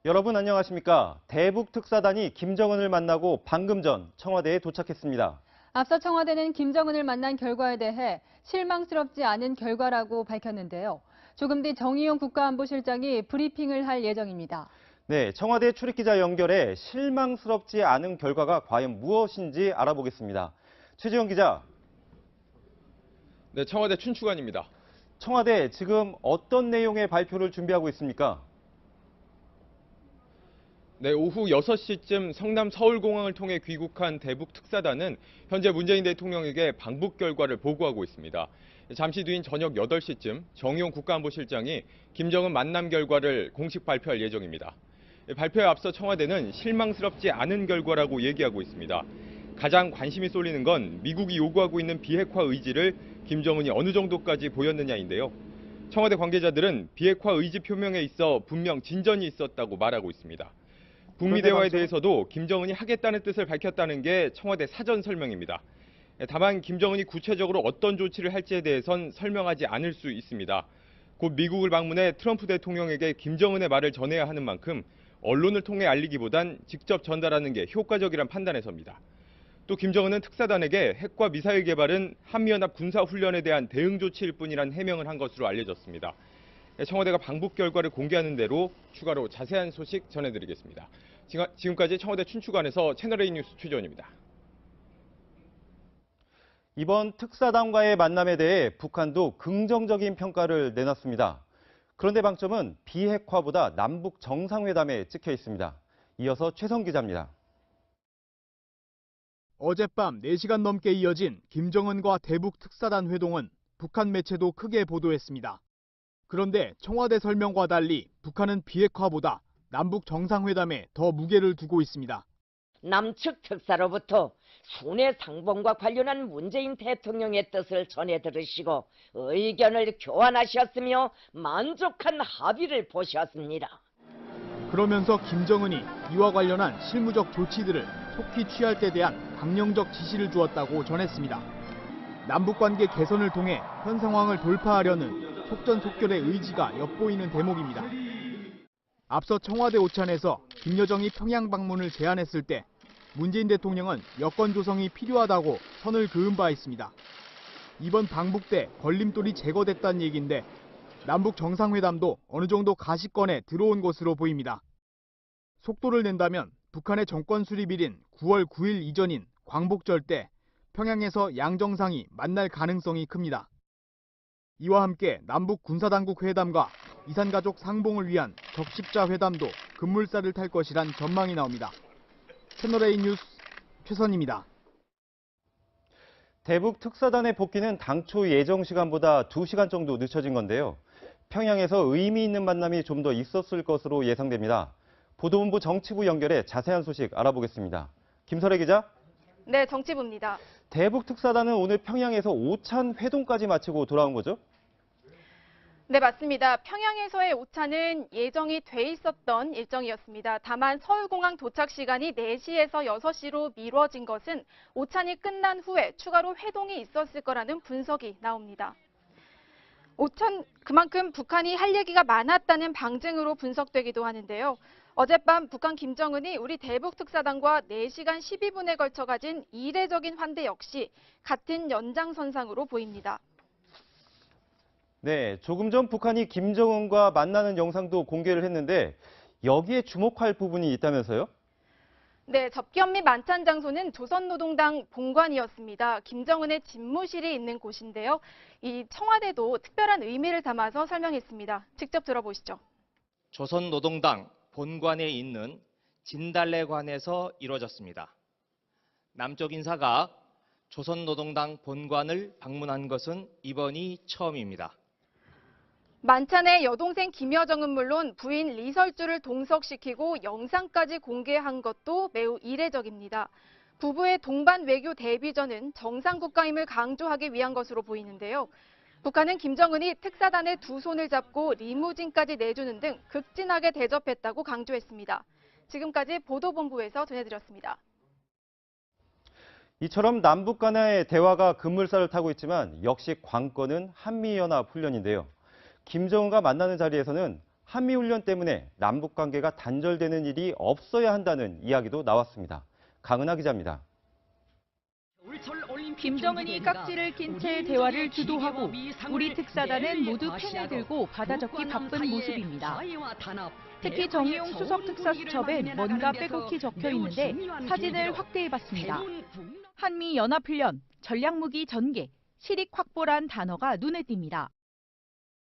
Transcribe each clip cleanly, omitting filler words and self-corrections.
여러분 안녕하십니까? 대북 특사단이 김정은을 만나고 방금 전 청와대에 도착했습니다. 앞서 청와대는 김정은을 만난 결과에 대해 실망스럽지 않은 결과라고 밝혔는데요. 조금 뒤 정의용 국가안보실장이 브리핑을 할 예정입니다. 네, 청와대 출입기자 연결해 실망스럽지 않은 결과가 과연 무엇인지 알아보겠습니다. 최지영 기자. 네, 청와대 춘추관입니다. 청와대 지금 어떤 내용의 발표를 준비하고 있습니까? 네, 오후 6시쯤 성남 서울공항을 통해 귀국한 대북 특사단은 현재 문재인 대통령에게 방북 결과를 보고하고 있습니다. 잠시 뒤인 저녁 8시쯤 정의용 국가안보실장이 김정은 만남 결과를 공식 발표할 예정입니다. 발표에 앞서 청와대는 실망스럽지 않은 결과라고 얘기하고 있습니다. 가장 관심이 쏠리는 건 미국이 요구하고 있는 비핵화 의지를 김정은이 어느 정도까지 보였느냐인데요. 청와대 관계자들은 비핵화 의지 표명에 있어 분명 진전이 있었다고 말하고 있습니다. 북미 대화에 대해서도 김정은이 하겠다는 뜻을 밝혔다는 게 청와대 사전 설명입니다. 다만 김정은이 구체적으로 어떤 조치를 할지에 대해선 설명하지 않을 수 있습니다. 곧 미국을 방문해 트럼프 대통령에게 김정은의 말을 전해야 하는 만큼 언론을 통해 알리기보단 직접 전달하는 게 효과적이란 판단에서입니다. 또 김정은은 특사단에게 핵과 미사일 개발은 한미연합 군사훈련에 대한 대응 조치일 뿐이란 해명을 한 것으로 알려졌습니다. 청와대가 방북 결과를 공개하는 대로 추가로 자세한 소식 전해드리겠습니다. 지금까지 청와대 춘추관에서 채널A 뉴스 최지원입니다. 이번 특사단과의 만남에 대해 북한도 긍정적인 평가를 내놨습니다. 그런데 방점은 비핵화보다 남북 정상회담에 찍혀 있습니다. 이어서 최성 기자입니다. 어젯밤 4시간 넘게 이어진 김정은과 대북 특사단 회동은 북한 매체도 크게 보도했습니다. 그런데 청와대 설명과 달리 북한은 비핵화보다 남북 정상회담에 더 무게를 두고 있습니다. 남측 특사로부터 순회 상봉과 관련한 문재인 대통령의 뜻을 전해 들으시고 의견을 교환하셨으며 만족한 합의를 보셨습니다. 그러면서 김정은이 이와 관련한 실무적 조치들을 속히 취할 데 대한 강령적 지시를 주었다고 전했습니다. 남북관계 개선을 통해 현 상황을 돌파하려는 속전속결의 의지가 엿보이는 대목입니다. 앞서 청와대 오찬에서 김여정이 평양 방문을 제안했을 때 문재인 대통령은 여건 조성이 필요하다고 선을 그은 바 있습니다. 이번 방북 때 걸림돌이 제거됐다는 얘기인데 남북 정상회담도 어느 정도 가시권에 들어온 것으로 보입니다. 속도를 낸다면 북한의 정권 수립일인 9월 9일 이전인 광복절 때 평양에서 양정상이 만날 가능성이 큽니다. 이와 함께 남북 군사당국 회담과 이산가족 상봉을 위한 적십자 회담도 급물살을 탈 것이란 전망이 나옵니다. 채널A 뉴스 최선입니다. 대북 특사단의 복귀는 당초 예정 시간보다 2시간 정도 늦춰진 건데요. 평양에서 의미 있는 만남이 좀 더 있었을 것으로 예상됩니다. 보도본부 정치부 연결해 자세한 소식 알아보겠습니다. 김설혜 기자. 네, 정치부입니다. 대북 특사단은 오늘 평양에서 오찬 회동까지 마치고 돌아온 거죠? 네, 맞습니다. 평양에서의 오찬은 예정이 돼 있었던 일정이었습니다. 다만 서울공항 도착 시간이 4시에서 6시로 미뤄진 것은 오찬이 끝난 후에 추가로 회동이 있었을 거라는 분석이 나옵니다. 오찬 그만큼 북한이 할 얘기가 많았다는 방증으로 분석되기도 하는데요. 어젯밤 북한 김정은이 우리 대북 특사단과 4시간 12분에 걸쳐 가진 이례적인 환대 역시 같은 연장선상으로 보입니다. 네, 조금 전 북한이 김정은과 만나는 영상도 공개를 했는데 여기에 주목할 부분이 있다면서요? 네, 접견 및 만찬 장소는 조선노동당 본관이었습니다. 김정은의 집무실이 있는 곳인데요. 이 청와대도 특별한 의미를 담아서 설명했습니다. 직접 들어보시죠. 조선노동당 본관에 있는 진달래관에서 이루어졌습니다. 남쪽 인사가 조선노동당 본관을 방문한 것은 이번이 처음입니다. 만찬에 여동생 김여정은 물론 부인 리설주를 동석시키고 영상까지 공개한 것도 매우 이례적입니다. 부부의 동반 외교 대비전은 정상국가임을 강조하기 위한 것으로 보이는데요. 북한은 김정은이 특사단의 두 손을 잡고 리무진까지 내주는 등 극진하게 대접했다고 강조했습니다. 지금까지 보도본부에서 전해드렸습니다. 이처럼 남북 간의 대화가 급물살을 타고 있지만 역시 관건은 한미연합 훈련인데요. 김정은과 만나는 자리에서는 한미훈련 때문에 남북 관계가 단절되는 일이 없어야 한다는 이야기도 나왔습니다. 강은하 기자입니다. 김정은이 깍지를 낀 채 대화를 주도하고 우리 특사단은 모두 펜을 들고 받아적기 바쁜 모습입니다. 특히 정의용 수석 특사수첩엔 뭔가 빼곡히 적혀 있는데 사진을 확대해봤습니다. 한미 연합훈련, 전략무기 전개, 실익 확보란 단어가 눈에 띕니다.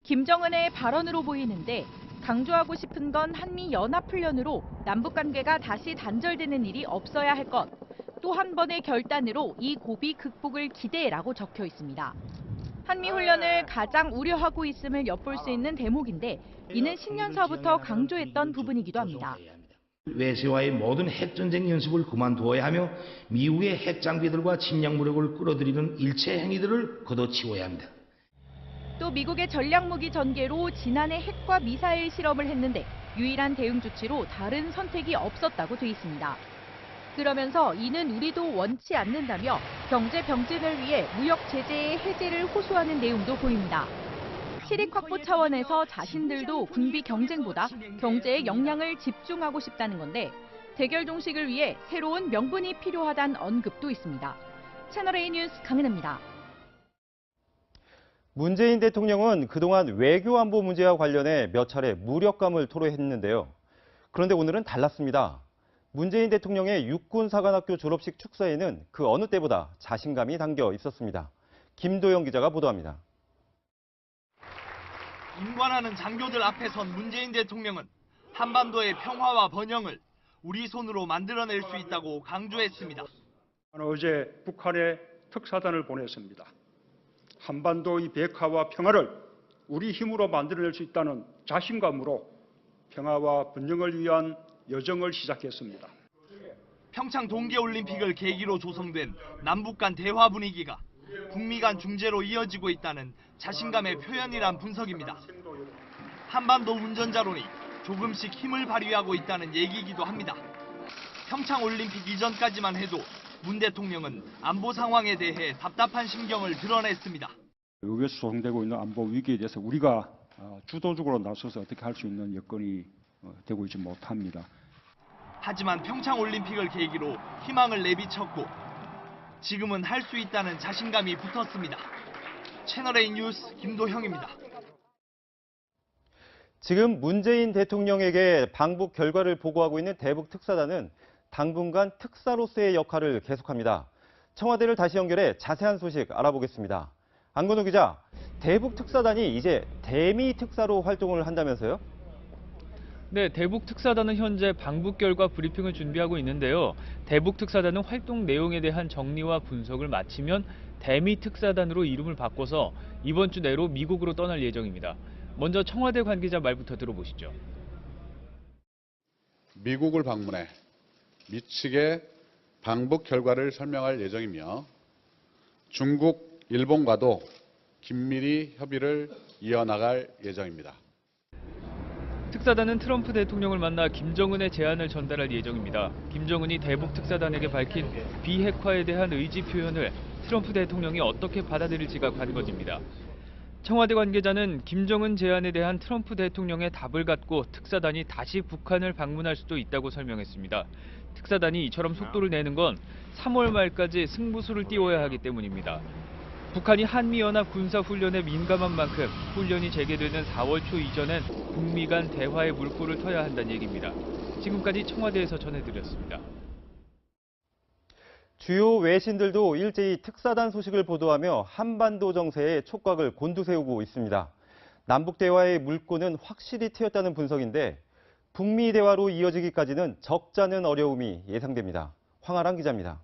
김정은의 발언으로 보이는데 강조하고 싶은 건 한미 연합훈련으로 남북관계가 다시 단절되는 일이 없어야 할 것. 또 한 번의 결단으로 이 고비 극복을 기대라고 적혀 있습니다. 한미훈련을 가장 우려하고 있음을 엿볼 수 있는 대목인데 이는 신년사부터 강조했던 부분이기도 합니다. 외세와의 모든 핵전쟁 연습을 그만두어야 하며 미국의 핵장비들과 침략 무력을 끌어들이는 일체 행위들을 걷어치워야 합니다. 또 미국의 전략무기 전개로 지난해 핵과 미사일 실험을 했는데 유일한 대응 조치로 다른 선택이 없었다고 돼 있습니다. 그러면서 이는 우리도 원치 않는다며 경제 병진을 위해 무역 제재의 해제를 호소하는 내용도 보입니다. 실익 확보 차원에서 자신들도 군비 경쟁보다 경제에 역량을 집중하고 싶다는 건데 대결 종식을 위해 새로운 명분이 필요하다는 언급도 있습니다. 채널A 뉴스 강은하입니다. 문재인 대통령은 그동안 외교 안보 문제와 관련해 몇 차례 무력감을 토로했는데요. 그런데 오늘은 달랐습니다. 문재인 대통령의 육군사관학교 졸업식 축사에는 그 어느 때보다 자신감이 담겨 있었습니다. 김도영 기자가 보도합니다. 임관하는 장교들 앞에 선 문재인 대통령은 한반도의 평화와 번영을 우리 손으로 만들어낼 수 있다고 강조했습니다. 어제 북한에 특사단을 보냈습니다. 한반도의 백화와 평화를 우리 힘으로 만들어낼 수 있다는 자신감으로 평화와 번영을 위한 여정을 시작했습니다. 평창 동계올림픽을 계기로 조성된 남북 간 대화 분위기가 북미 간 중재로 이어지고 있다는 자신감의 표현이란 분석입니다. 한반도 운전자론이 조금씩 힘을 발휘하고 있다는 얘기이기도 합니다. 평창 올림픽 이전까지만 해도 문 대통령은 안보 상황에 대해 답답한 심경을 드러냈습니다. 여기에서 조성되고 있는 안보 위기에 대해서 우리가 주도적으로 나서서 어떻게 할 수 있는 여건이 되고 있지 못합니다. 하지만 평창 올림픽을 계기로 희망을 내비쳤고 지금은 할 수 있다는 자신감이 붙었습니다. 채널A 뉴스 김도형입니다. 지금 문재인 대통령에게 방북 결과를 보고하고 있는 대북 특사단은 당분간 특사로서의 역할을 계속합니다. 청와대를 다시 연결해 자세한 소식 알아보겠습니다. 안건우 기자, 대북 특사단이 이제 대미 특사로 활동을 한다면서요? 네, 대북 특사단은 현재 방북 결과 브리핑을 준비하고 있는데요. 대북 특사단은 활동 내용에 대한 정리와 분석을 마치면 대미 특사단으로 이름을 바꿔서 이번 주 내로 미국으로 떠날 예정입니다. 먼저 청와대 관계자 말부터 들어보시죠. 미국을 방문해 미측의 방북 결과를 설명할 예정이며 중국, 일본과도 긴밀히 협의를 이어나갈 예정입니다. 특사단은 트럼프 대통령을 만나 김정은의 제안을 전달할 예정입니다. 김정은이 대북 특사단에게 밝힌 비핵화에 대한 의지 표현을 트럼프 대통령이 어떻게 받아들일지가 관건입니다. 청와대 관계자는 김정은 제안에 대한 트럼프 대통령의 답을 갖고 특사단이 다시 북한을 방문할 수도 있다고 설명했습니다. 특사단이 이처럼 속도를 내는 건 3월 말까지 승부수를 띄워야 하기 때문입니다. 북한이 한미연합 군사훈련에 민감한 만큼 훈련이 재개되는 4월 초 이전엔 북미 간 대화의 물꼬를 터야 한다는 얘기입니다. 지금까지 청와대에서 전해드렸습니다. 주요 외신들도 일제히 특사단 소식을 보도하며 한반도 정세에 촉각을 곤두세우고 있습니다. 남북 대화의 물꼬는 확실히 트였다는 분석인데 북미 대화로 이어지기까지는 적잖은 어려움이 예상됩니다. 황아랑 기자입니다.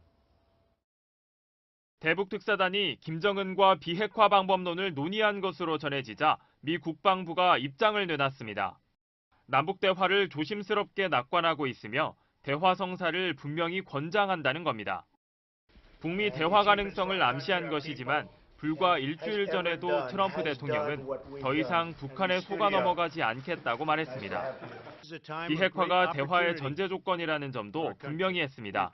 대북 특사단이 김정은과 비핵화 방법론을 논의한 것으로 전해지자 미 국방부가 입장을 내놨습니다. 남북 대화를 조심스럽게 낙관하고 있으며 대화 성사를 분명히 권장한다는 겁니다. 북미 대화 가능성을 암시한 것이지만 불과 일주일 전에도 트럼프 대통령은 더 이상 북한에 속아 넘어가지 않겠다고 말했습니다. 비핵화가 대화의 전제 조건이라는 점도 분명히 했습니다.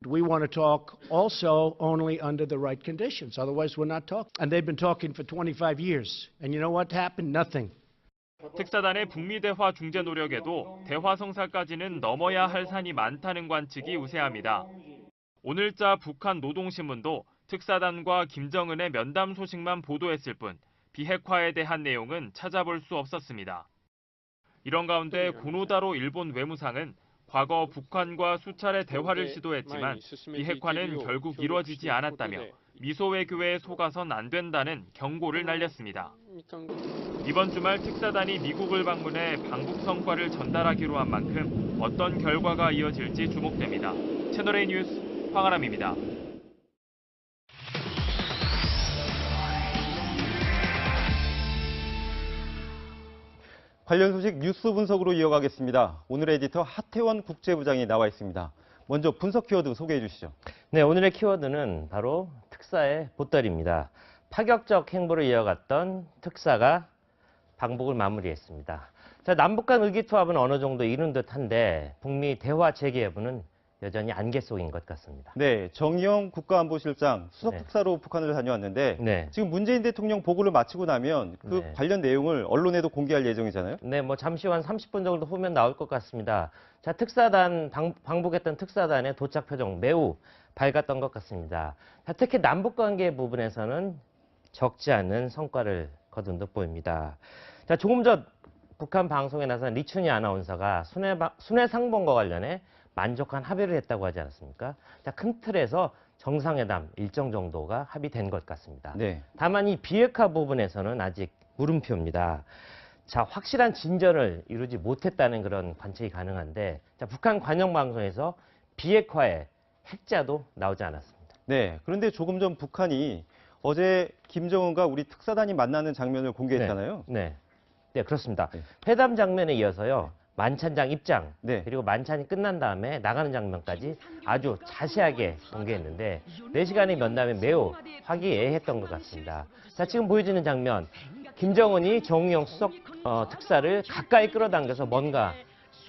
We want to talk also only under the right conditions. Otherwise, we're not talking. And they've been talking for 25 years. And you know what happened? Nothing. 특사단의 북미 대화 중재 노력에도 대화 성사까지는 넘어야 할 산이 많다는 관측이 우세합니다. 오늘자 북한 노동신문도 특사단과 김정은의 면담 소식만 보도했을 뿐 비핵화에 대한 내용은 찾아볼 수 없었습니다. 이런 가운데 고노다로 일본 외무상은 과거 북한과 수차례 대화를 시도했지만 비핵화는 결국 이루어지지 않았다며 미소 외교에 속아선 안 된다는 경고를 날렸습니다. 이번 주말 특사단이 미국을 방문해 방북 성과를 전달하기로 한 만큼 어떤 결과가 이어질지 주목됩니다. 채널A 뉴스 황아람입니다. 관련 소식 뉴스 분석으로 이어가겠습니다. 오늘의 에디터 하태원 국제부장이 나와 있습니다. 먼저 분석 키워드 소개해 주시죠. 네, 오늘의 키워드는 바로 특사의 보따리입니다. 파격적 행보를 이어갔던 특사가 방북을 마무리했습니다. 자, 남북 간 의기투합은 어느 정도 이룬 듯한데 북미 대화 재개 여부는 여전히 안개 속인 것 같습니다. 네, 정의용 국가안보실장 수석 특사로 북한을 다녀왔는데 지금 문재인 대통령 보고를 마치고 나면 그 관련 내용을 언론에도 공개할 예정이잖아요. 네, 뭐 잠시 후 한 30분 정도 후면 나올 것 같습니다. 자, 특사단 방북했던 특사단의 도착 표정 매우 밝았던 것 같습니다. 자, 특히 남북 관계 부분에서는 적지 않은 성과를 거둔 듯 보입니다. 자, 조금 전 북한 방송에 나선 리춘희 아나운서가 순회상봉과 관련해 만족한 합의를 했다고 하지 않았습니까? 자, 큰 틀에서 정상회담 일정 정도가 합의된 것 같습니다. 다만 이 비핵화 부분에서는 아직 물음표입니다. 자, 확실한 진전을 이루지 못했다는 그런 관측이 가능한데, 자, 북한 관영 방송에서 비핵화의 핵자도 나오지 않았습니다. 네, 그런데 조금 전 북한이 어제 김정은과 우리 특사단이 만나는 장면을 공개했잖아요. 네, 그렇습니다. 회담 장면에 이어서요. 만찬장 입장, 그리고 만찬이 끝난 다음에 나가는 장면까지 아주 자세하게 공개했는데 4시간의 면담에 매우 화기애애했던 것 같습니다. 자, 지금 보여지는 장면, 김정은이 정의용 수석 특사를 가까이 끌어당겨서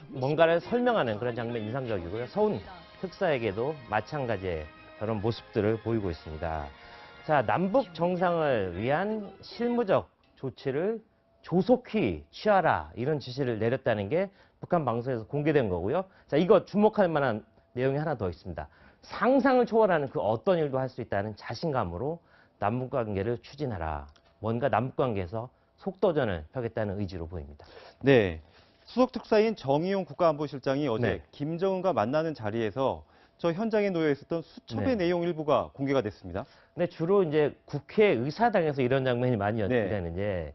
뭔가를 설명하는 그런 장면 인상적이고요. 서훈 특사에게도 마찬가지의 그런 모습들을 보이고 있습니다. 자, 남북 정상을 위한 실무적 조치를 조속히 취하라 이런 지시를 내렸다는 게 북한 방송에서 공개된 거고요. 자, 이거 주목할 만한 내용이 하나 더 있습니다. 상상을 초월하는 그 어떤 일도 할 수 있다는 자신감으로 남북관계를 추진하라. 뭔가 남북관계에서 속도전을 펴겠다는 의지로 보입니다. 네, 수석 특사인 정의용 국가안보실장이 어제 김정은과 만나는 자리에서 저 현장에 놓여 있었던 수첩의 내용 일부가 공개가 됐습니다. 네, 주로 이제 국회 의사당에서 이런 장면이 많이 연출되는데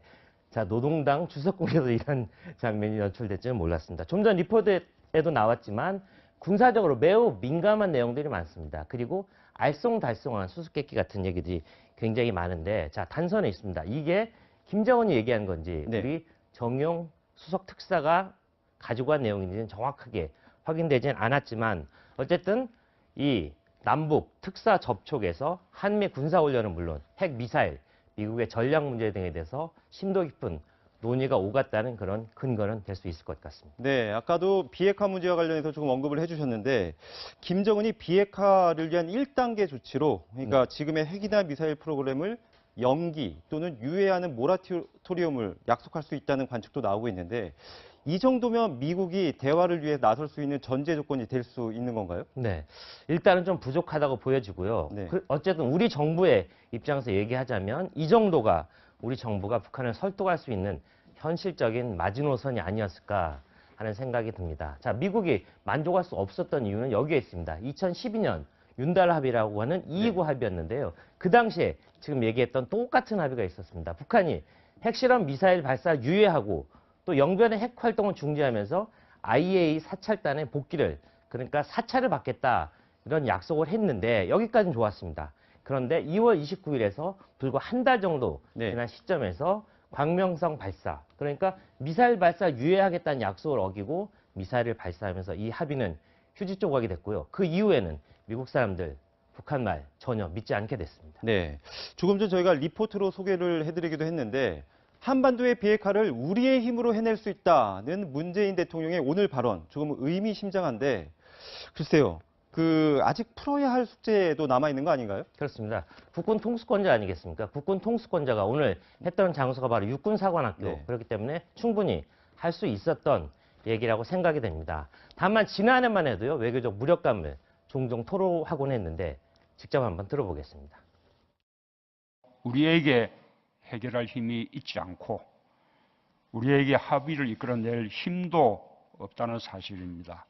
자, 노동당 주석궁에서 이런 장면이 연출될지는 몰랐습니다. 좀 전 리포트에도 나왔지만 군사적으로 매우 민감한 내용들이 많습니다. 그리고 알쏭달쏭한 수수께끼 같은 얘기들이 굉장히 많은데 자, 단서는 있습니다. 이게 김정은이 얘기한 건지 우리 정용 수석 특사가 가지고 간 내용인지는 정확하게 확인되진 않았지만 어쨌든 이 남북 특사 접촉에서 한미 군사훈련은 물론 핵 미사일, 미국의 전략 문제 등에 대해서 심도 깊은 논의가 오갔다는 그런 근거는 될 수 있을 것 같습니다. 네, 아까도 비핵화 문제와 관련해서 조금 언급을 해주셨는데 김정은이 비핵화를 위한 1단계 조치로 그러니까 지금의 핵이나 미사일 프로그램을 연기 또는 유예하는 모라토리엄을 약속할 수 있다는 관측도 나오고 있는데 이 정도면 미국이 대화를 위해 나설 수 있는 전제 조건이 될 수 있는 건가요? 네, 일단은 좀 부족하다고 보여지고요. 어쨌든 우리 정부의 입장에서 얘기하자면 이 정도가 우리 정부가 북한을 설득할 수 있는 현실적인 마지노선이 아니었을까 하는 생각이 듭니다. 자, 미국이 만족할 수 없었던 이유는 여기에 있습니다. 2012년 윤달 합의라고 하는 229 합의였는데요. 그 당시에 지금 얘기했던 똑같은 합의가 있었습니다. 북한이 핵실험 미사일 발사 유예하고 또 영변의 핵 활동을 중지하면서 IAEA 사찰단의 복귀를 그러니까 사찰을 받겠다 이런 약속을 했는데 여기까지는 좋았습니다. 그런데 2월 29일에서 불과 한 달 정도 지난 시점에서 광명성 발사 그러니까 미사일 발사 유예하겠다는 약속을 어기고 미사일을 발사하면서 이 합의는 휴지 조각이 됐고요. 그 이후에는 미국 사람들 북한 말 전혀 믿지 않게 됐습니다. 네, 조금 전 저희가 리포트로 소개를 해드리기도 했는데 한반도의 비핵화를 우리의 힘으로 해낼 수 있다는 문재인 대통령의 오늘 발언 조금 의미심장한데 글쎄요. 아직 풀어야 할 숙제도 남아 있는 거 아닌가요? 그렇습니다. 국군 통수권자 아니겠습니까? 국군 통수권자가 오늘 했던 장소가 바로 육군사관학교. 네. 그렇기 때문에 충분히 할 수 있었던 얘기라고 생각이 됩니다. 다만 지난해만 해도요, 외교적 무력감을 종종 토로하곤 했는데 직접 한번 들어보겠습니다. 우리에게 해결할 힘이 있지 않고 우리에게 합의를 이끌어낼 힘도 없다는 사실입니다.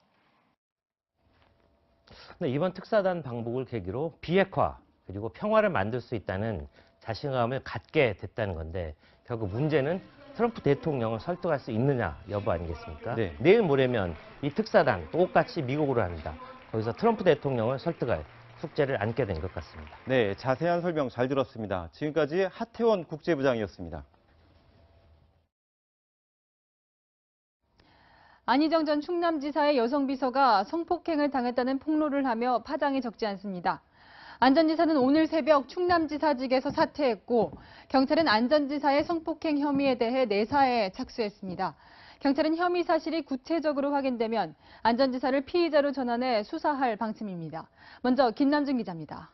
근데 이번 특사단 방북을 계기로 비핵화 그리고 평화를 만들 수 있다는 자신감을 갖게 됐다는 건데 결국 문제는 트럼프 대통령을 설득할 수 있느냐 여부 아니겠습니까? 네. 내일 모레면 이 특사단 똑같이 미국으로 합니다. 거기서 트럼프 대통령을 설득할 숙제를 안게 된 것 같습니다. 네, 자세한 설명 잘 들었습니다. 지금까지 하태원 국제부장이었습니다. 안희정 전 충남지사의 여성 비서가 성폭행을 당했다는 폭로를 하며 파장이 적지 않습니다. 안 전 지사는 오늘 새벽 충남지사직에서 사퇴했고 경찰은 안 전 지사의 성폭행 혐의에 대해 내사에 착수했습니다. 경찰은 혐의 사실이 구체적으로 확인되면 안 전 지사를 피의자로 전환해 수사할 방침입니다. 먼저 김남준 기자입니다.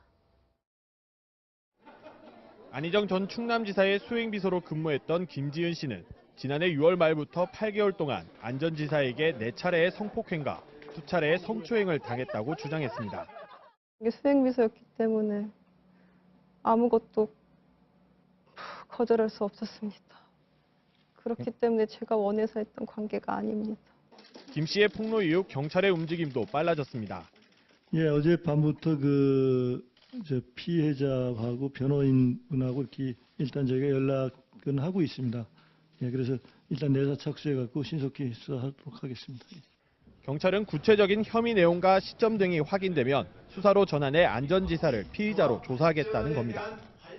안희정 전 충남지사의 수행비서로 근무했던 김지은 씨는 지난해 6월 말부터 8개월 동안 안 전 지사에게 4차례의 성폭행과 2차례의 성추행을 당했다고 주장했습니다. 이게 수행비서였기 때문에 아무것도 거절할 수 없었습니다. 그렇기 때문에 제가 원해서 했던 관계가 아닙니다. 김 씨의 폭로 이후 경찰의 움직임도 빨라졌습니다. 예, 어젯밤부터 피해자하고 변호인분하고 이렇게 일단 저희가 연락은 하고 있습니다. 예, 그래서 일단 내사 착수해갖고 신속히 수사하도록 하겠습니다. 경찰은 구체적인 혐의 내용과 시점 등이 확인되면 수사로 전환해 안 전 지사를 피의자로 조사하겠다는 겁니다.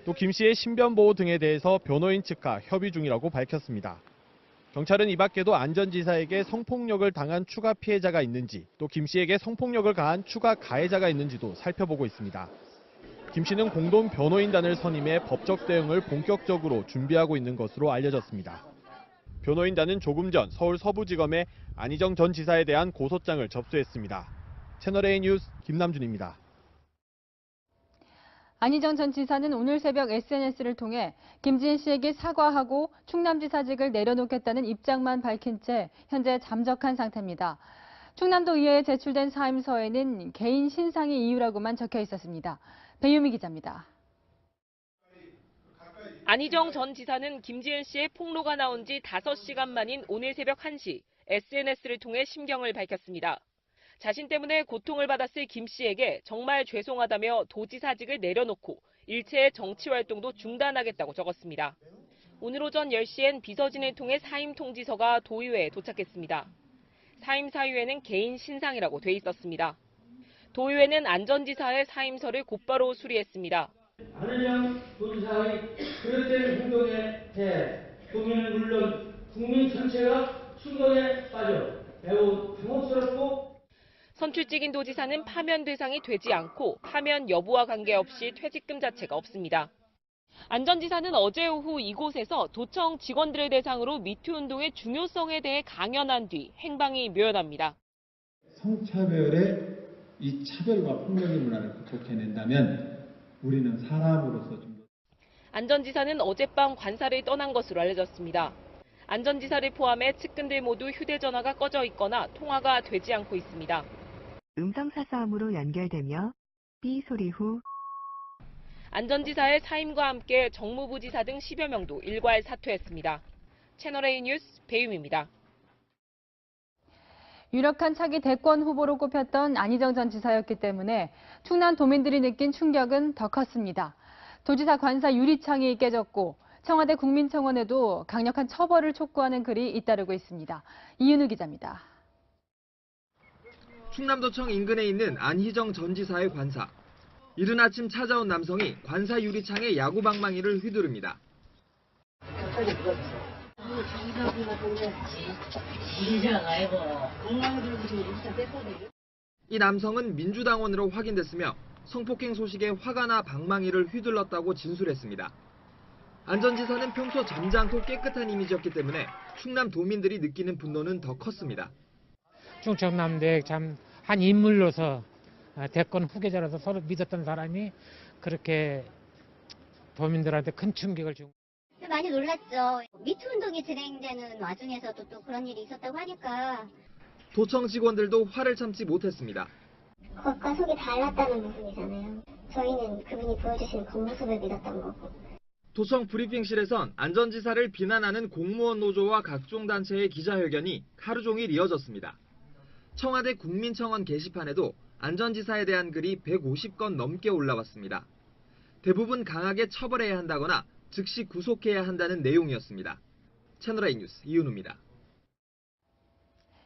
또 김 씨의 신변 보호 등에 대해서 변호인 측과 협의 중이라고 밝혔습니다. 경찰은 이 밖에도 안 전 지사에게 성폭력을 당한 추가 피해자가 있는지, 또 김 씨에게 성폭력을 가한 추가 가해자가 있는지도 살펴보고 있습니다. 김 씨는 공동 변호인단을 선임해 법적 대응을 본격적으로 준비하고 있는 것으로 알려졌습니다. 변호인단은 조금 전 서울 서부지검에 안희정 전 지사에 대한 고소장을 접수했습니다. 채널A 뉴스 김남준입니다. 안희정 전 지사는 오늘 새벽 SNS를 통해 김지은 씨에게 사과하고 충남지사직을 내려놓겠다는 입장만 밝힌 채 현재 잠적한 상태입니다. 충남도 의회에 제출된 사임서에는 개인 신상이 이유라고만 적혀 있었습니다. 배유미 기자입니다. 안희정 전 지사는 김지은 씨의 폭로가 나온 지 5시간 만인 오늘 새벽 1시 SNS를 통해 심경을 밝혔습니다. 자신 때문에 고통을 받았을 김 씨에게 정말 죄송하다며 도지사직을 내려놓고 일체의 정치 활동도 중단하겠다고 적었습니다. 오늘 오전 10시엔 비서진을 통해 사임 통지서가 도의회에 도착했습니다. 사임 사유에는 개인 신상이라고 돼 있었습니다. 도의회는 안 전 지사의 사임서를 곧바로 수리했습니다. 안희정 도지사의 그릇된 행동에 대해 도민은 물론 국민 전체가 충격에 빠져 매우 당혹스럽고 선출직인 도지사는 파면 대상이 되지 않고 파면 여부와 관계없이 퇴직금 자체가 없습니다. 안 전 지사는 어제 오후 이곳에서 도청 직원들을 대상으로 미투 운동의 중요성에 대해 강연한 뒤 행방이 묘연합니다. 성차별의 이 차별과 폭력의 문화를 극복해낸다면 우리는 사람으로서 좀 더. 안 전 지사는 어젯밤 관사를 떠난 것으로 알려졌습니다. 안 전 지사를 포함해 측근들 모두 휴대전화가 꺼져 있거나 통화가 되지 않고 있습니다. 음성사서함으로 연결되며 삐 소리 후 안 전 지사의 사임과 함께 정무부 지사 등 10여 명도 일괄 사퇴했습니다. 채널A 뉴스 배유미입니다. 유력한 차기 대권 후보로 꼽혔던 안희정 전 지사였기 때문에 충남 도민들이 느낀 충격은 더 컸습니다. 도지사 관사 유리창이 깨졌고 청와대 국민청원에도 강력한 처벌을 촉구하는 글이 잇따르고 있습니다. 이윤우 기자입니다. 충남도청 인근에 있는 안희정 전 지사의 관사. 이른 아침 찾아온 남성이 관사 유리창에 야구방망이를 휘두릅니다. 이 남성은 민주당원으로 확인됐으며 성폭행 소식에 화가 나 방망이를 휘둘렀다고 진술했습니다. 안 전 지사는 평소 점잖고 깨끗한 이미지였기 때문에 충남 도민들이 느끼는 분노는 더 컸습니다. 충청남도에 참 한 인물로서 대권 후계자라서 서로 믿었던 사람이 그렇게 도민들한테 큰 충격을 준. 많이 놀랐죠. 미투 운동이 진행되는 와중에서도 또 그런 일이 있었다고 하니까. 도청 직원들도 화를 참지 못했습니다. 겉과 속이 달랐다는 부분이잖아요. 저희는 그분이 보여주신 겉모습을 믿었던 거고. 도청 브리핑실에선 안전지사를 비난하는 공무원 노조와 각종 단체의 기자회견이 하루 종일 이어졌습니다. 청와대 국민청원 게시판에도 안전지사에 대한 글이 150건 넘게 올라왔습니다. 대부분 강하게 처벌해야 한다거나 즉시 구속해야 한다는 내용이었습니다. 채널A 뉴스 이윤우입니다.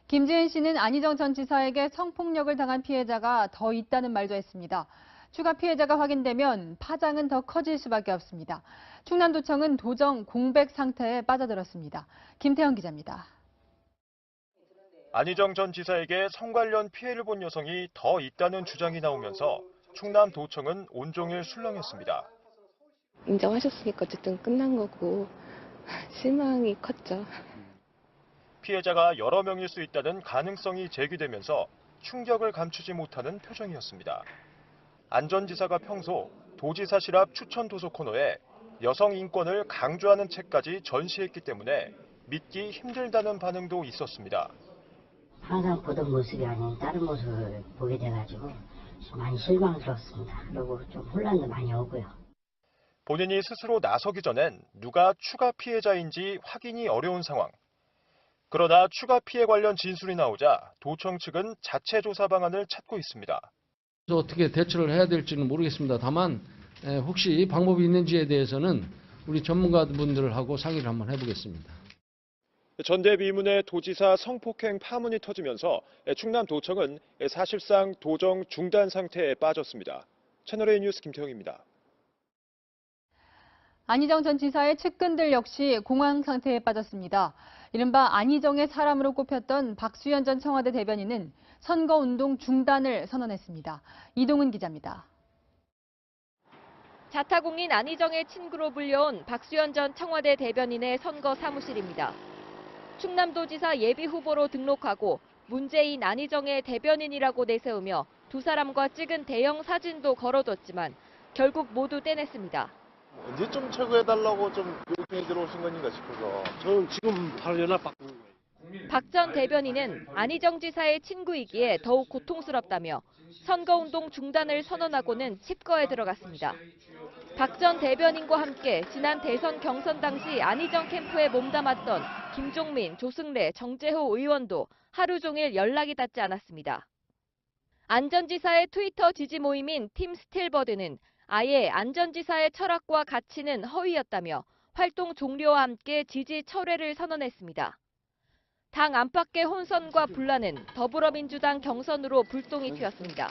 김지은 씨는 안희정 전 지사에게 성폭력을 당한 피해자가 더 있다는 말도 했습니다. 추가 피해자가 확인되면 파장은 더 커질 수밖에 없습니다. 충남도청은 도정 공백 상태에 빠져들었습니다. 김태형 기자입니다. 안희정 전 지사에게 성 관련 피해를 본 여성이 더 있다는 주장이 나오면서 충남도청은 온종일 술렁였습니다. 인정하셨으니까 어쨌든 끝난 거고 실망이 컸죠. 피해자가 여러 명일 수 있다는 가능성이 제기되면서 충격을 감추지 못하는 표정이었습니다. 안 전 지사가 평소 도지사실 앞 추천 도서 코너에 여성 인권을 강조하는 책까지 전시했기 때문에 믿기 힘들다는 반응도 있었습니다. 항상 보던 모습이 아닌 다른 모습을 보게 돼가지고 많이 실망스럽습니다. 그리고 좀 혼란도 많이 오고요. 본인이 스스로 나서기 전엔 누가 추가 피해자인지 확인이 어려운 상황. 그러나 추가 피해 관련 진술이 나오자 도청 측은 자체 조사 방안을 찾고 있습니다. 어떻게 대처를 해야 될지는 모르겠습니다. 다만 혹시 방법이 있는지에 대해서는 우리 전문가분들하고 상의를 한번 해보겠습니다. 전대미문의 도지사 성폭행 파문이 터지면서 충남도청은 사실상 도정 중단 상태에 빠졌습니다. 채널A 뉴스 김태형입니다. 안희정 전 지사의 측근들 역시 공황 상태에 빠졌습니다. 이른바 안희정의 사람으로 꼽혔던 박수현 전 청와대 대변인은 선거운동 중단을 선언했습니다. 이동은 기자입니다. 자타공인 안희정의 친구로 불려온 박수현 전 청와대 대변인의 선거 사무실입니다. 충남도지사 예비후보로 등록하고 문재인 안희정의 대변인이라고 내세우며 두 사람과 찍은 대형 사진도 걸어뒀지만 결국 모두 떼냈습니다. 언제쯤 철거해달라고 좀 요청이 들어오신 건가 싶어서. 저는 지금 바로 연락 받고 있는 거예요. 박 전 대변인은 안희정 지사의 친구이기에 더욱 고통스럽다며 선거운동 중단을 선언하고는 칩거에 들어갔습니다. 박 전 대변인과 함께 지난 대선 경선 당시 안희정 캠프에 몸담았던 김종민, 조승래, 정재호 의원도 하루 종일 연락이 닿지 않았습니다. 안 전 지사의 트위터 지지 모임인 팀 스틸버드는 아예 안 전 지사의 철학과 가치는 허위였다며 활동 종료와 함께 지지 철회를 선언했습니다. 당 안팎의 혼선과 분란은 더불어민주당 경선으로 불똥이 튀었습니다.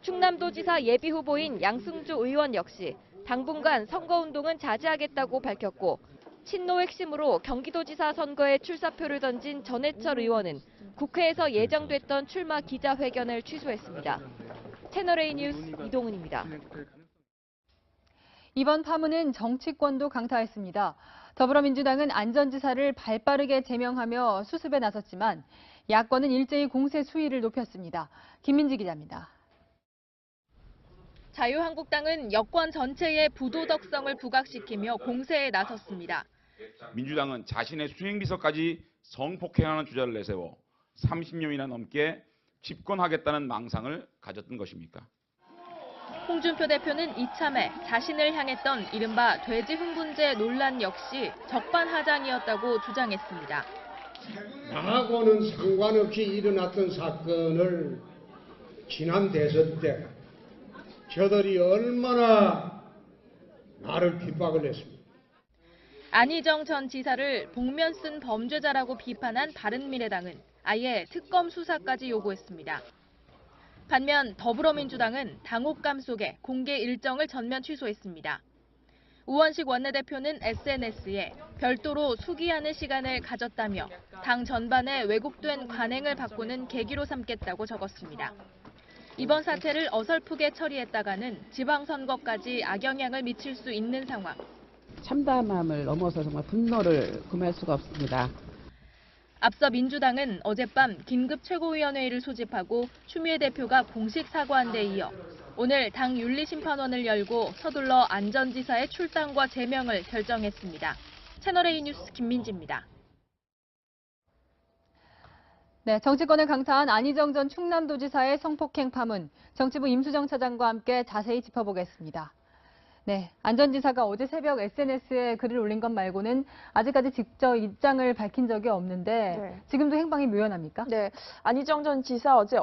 충남도지사 예비후보인 양승주 의원 역시 당분간 선거운동은 자제하겠다고 밝혔고 친노 핵심으로 경기도지사 선거에 출사표를 던진 전해철 의원은 국회에서 예정됐던 출마 기자회견을 취소했습니다. 채널A 뉴스 이동은입니다. 이번 파문은 정치권도 강타했습니다. 더불어민주당은 안 전 지사를 발빠르게 제명하며 수습에 나섰지만 야권은 일제히 공세 수위를 높였습니다. 김민지 기자입니다. 자유한국당은 여권 전체의 부도덕성을 부각시키며 공세에 나섰습니다. 민주당은 자신의 수행비서까지 성폭행하는 주자를 내세워 30년이나 넘게 집권하겠다는 망상을 가졌던 것입니까? 홍준표 대표는 이참에 자신을 향했던 이른바 돼지 흥분제 논란 역시 적반하장이었다고 주장했습니다. 나하고는 상관없이 일어났던 사건을 지난 대선 때 저들이 얼마나 나를 핍박을 했습니까? 안희정 전 지사를 복면 쓴 범죄자라고 비판한 바른미래당은 아예 특검 수사까지 요구했습니다. 반면 더불어민주당은 당혹감 속에 공개 일정을 전면 취소했습니다. 우원식 원내대표는 SNS에 별도로 숙의하는 시간을 가졌다며 당 전반에 왜곡된 관행을 바꾸는 계기로 삼겠다고 적었습니다. 이번 사태를 어설프게 처리했다가는 지방선거까지 악영향을 미칠 수 있는 상황. 참담함을 넘어서 정말 분노를 금할 수가 없습니다. 앞서 민주당은 어젯밤 긴급 최고위원회의를 소집하고 추미애 대표가 공식 사과한 데 이어 오늘 당 윤리심판원을 열고 서둘러 안전지사의 출당과 제명을 결정했습니다. 채널A 뉴스 김민지입니다. 네, 정치권을 강타한 안희정 전 충남도지사의 성폭행 파문, 정치부 임수정 차장과 함께 자세히 짚어보겠습니다. 네, 안전지사가 어제 새벽 SNS에 글을 올린 것 말고는 아직까지 직접 입장을 밝힌 적이 없는데 네. 지금도 행방이 묘연합니까? 네, 안희정 전 지사 어제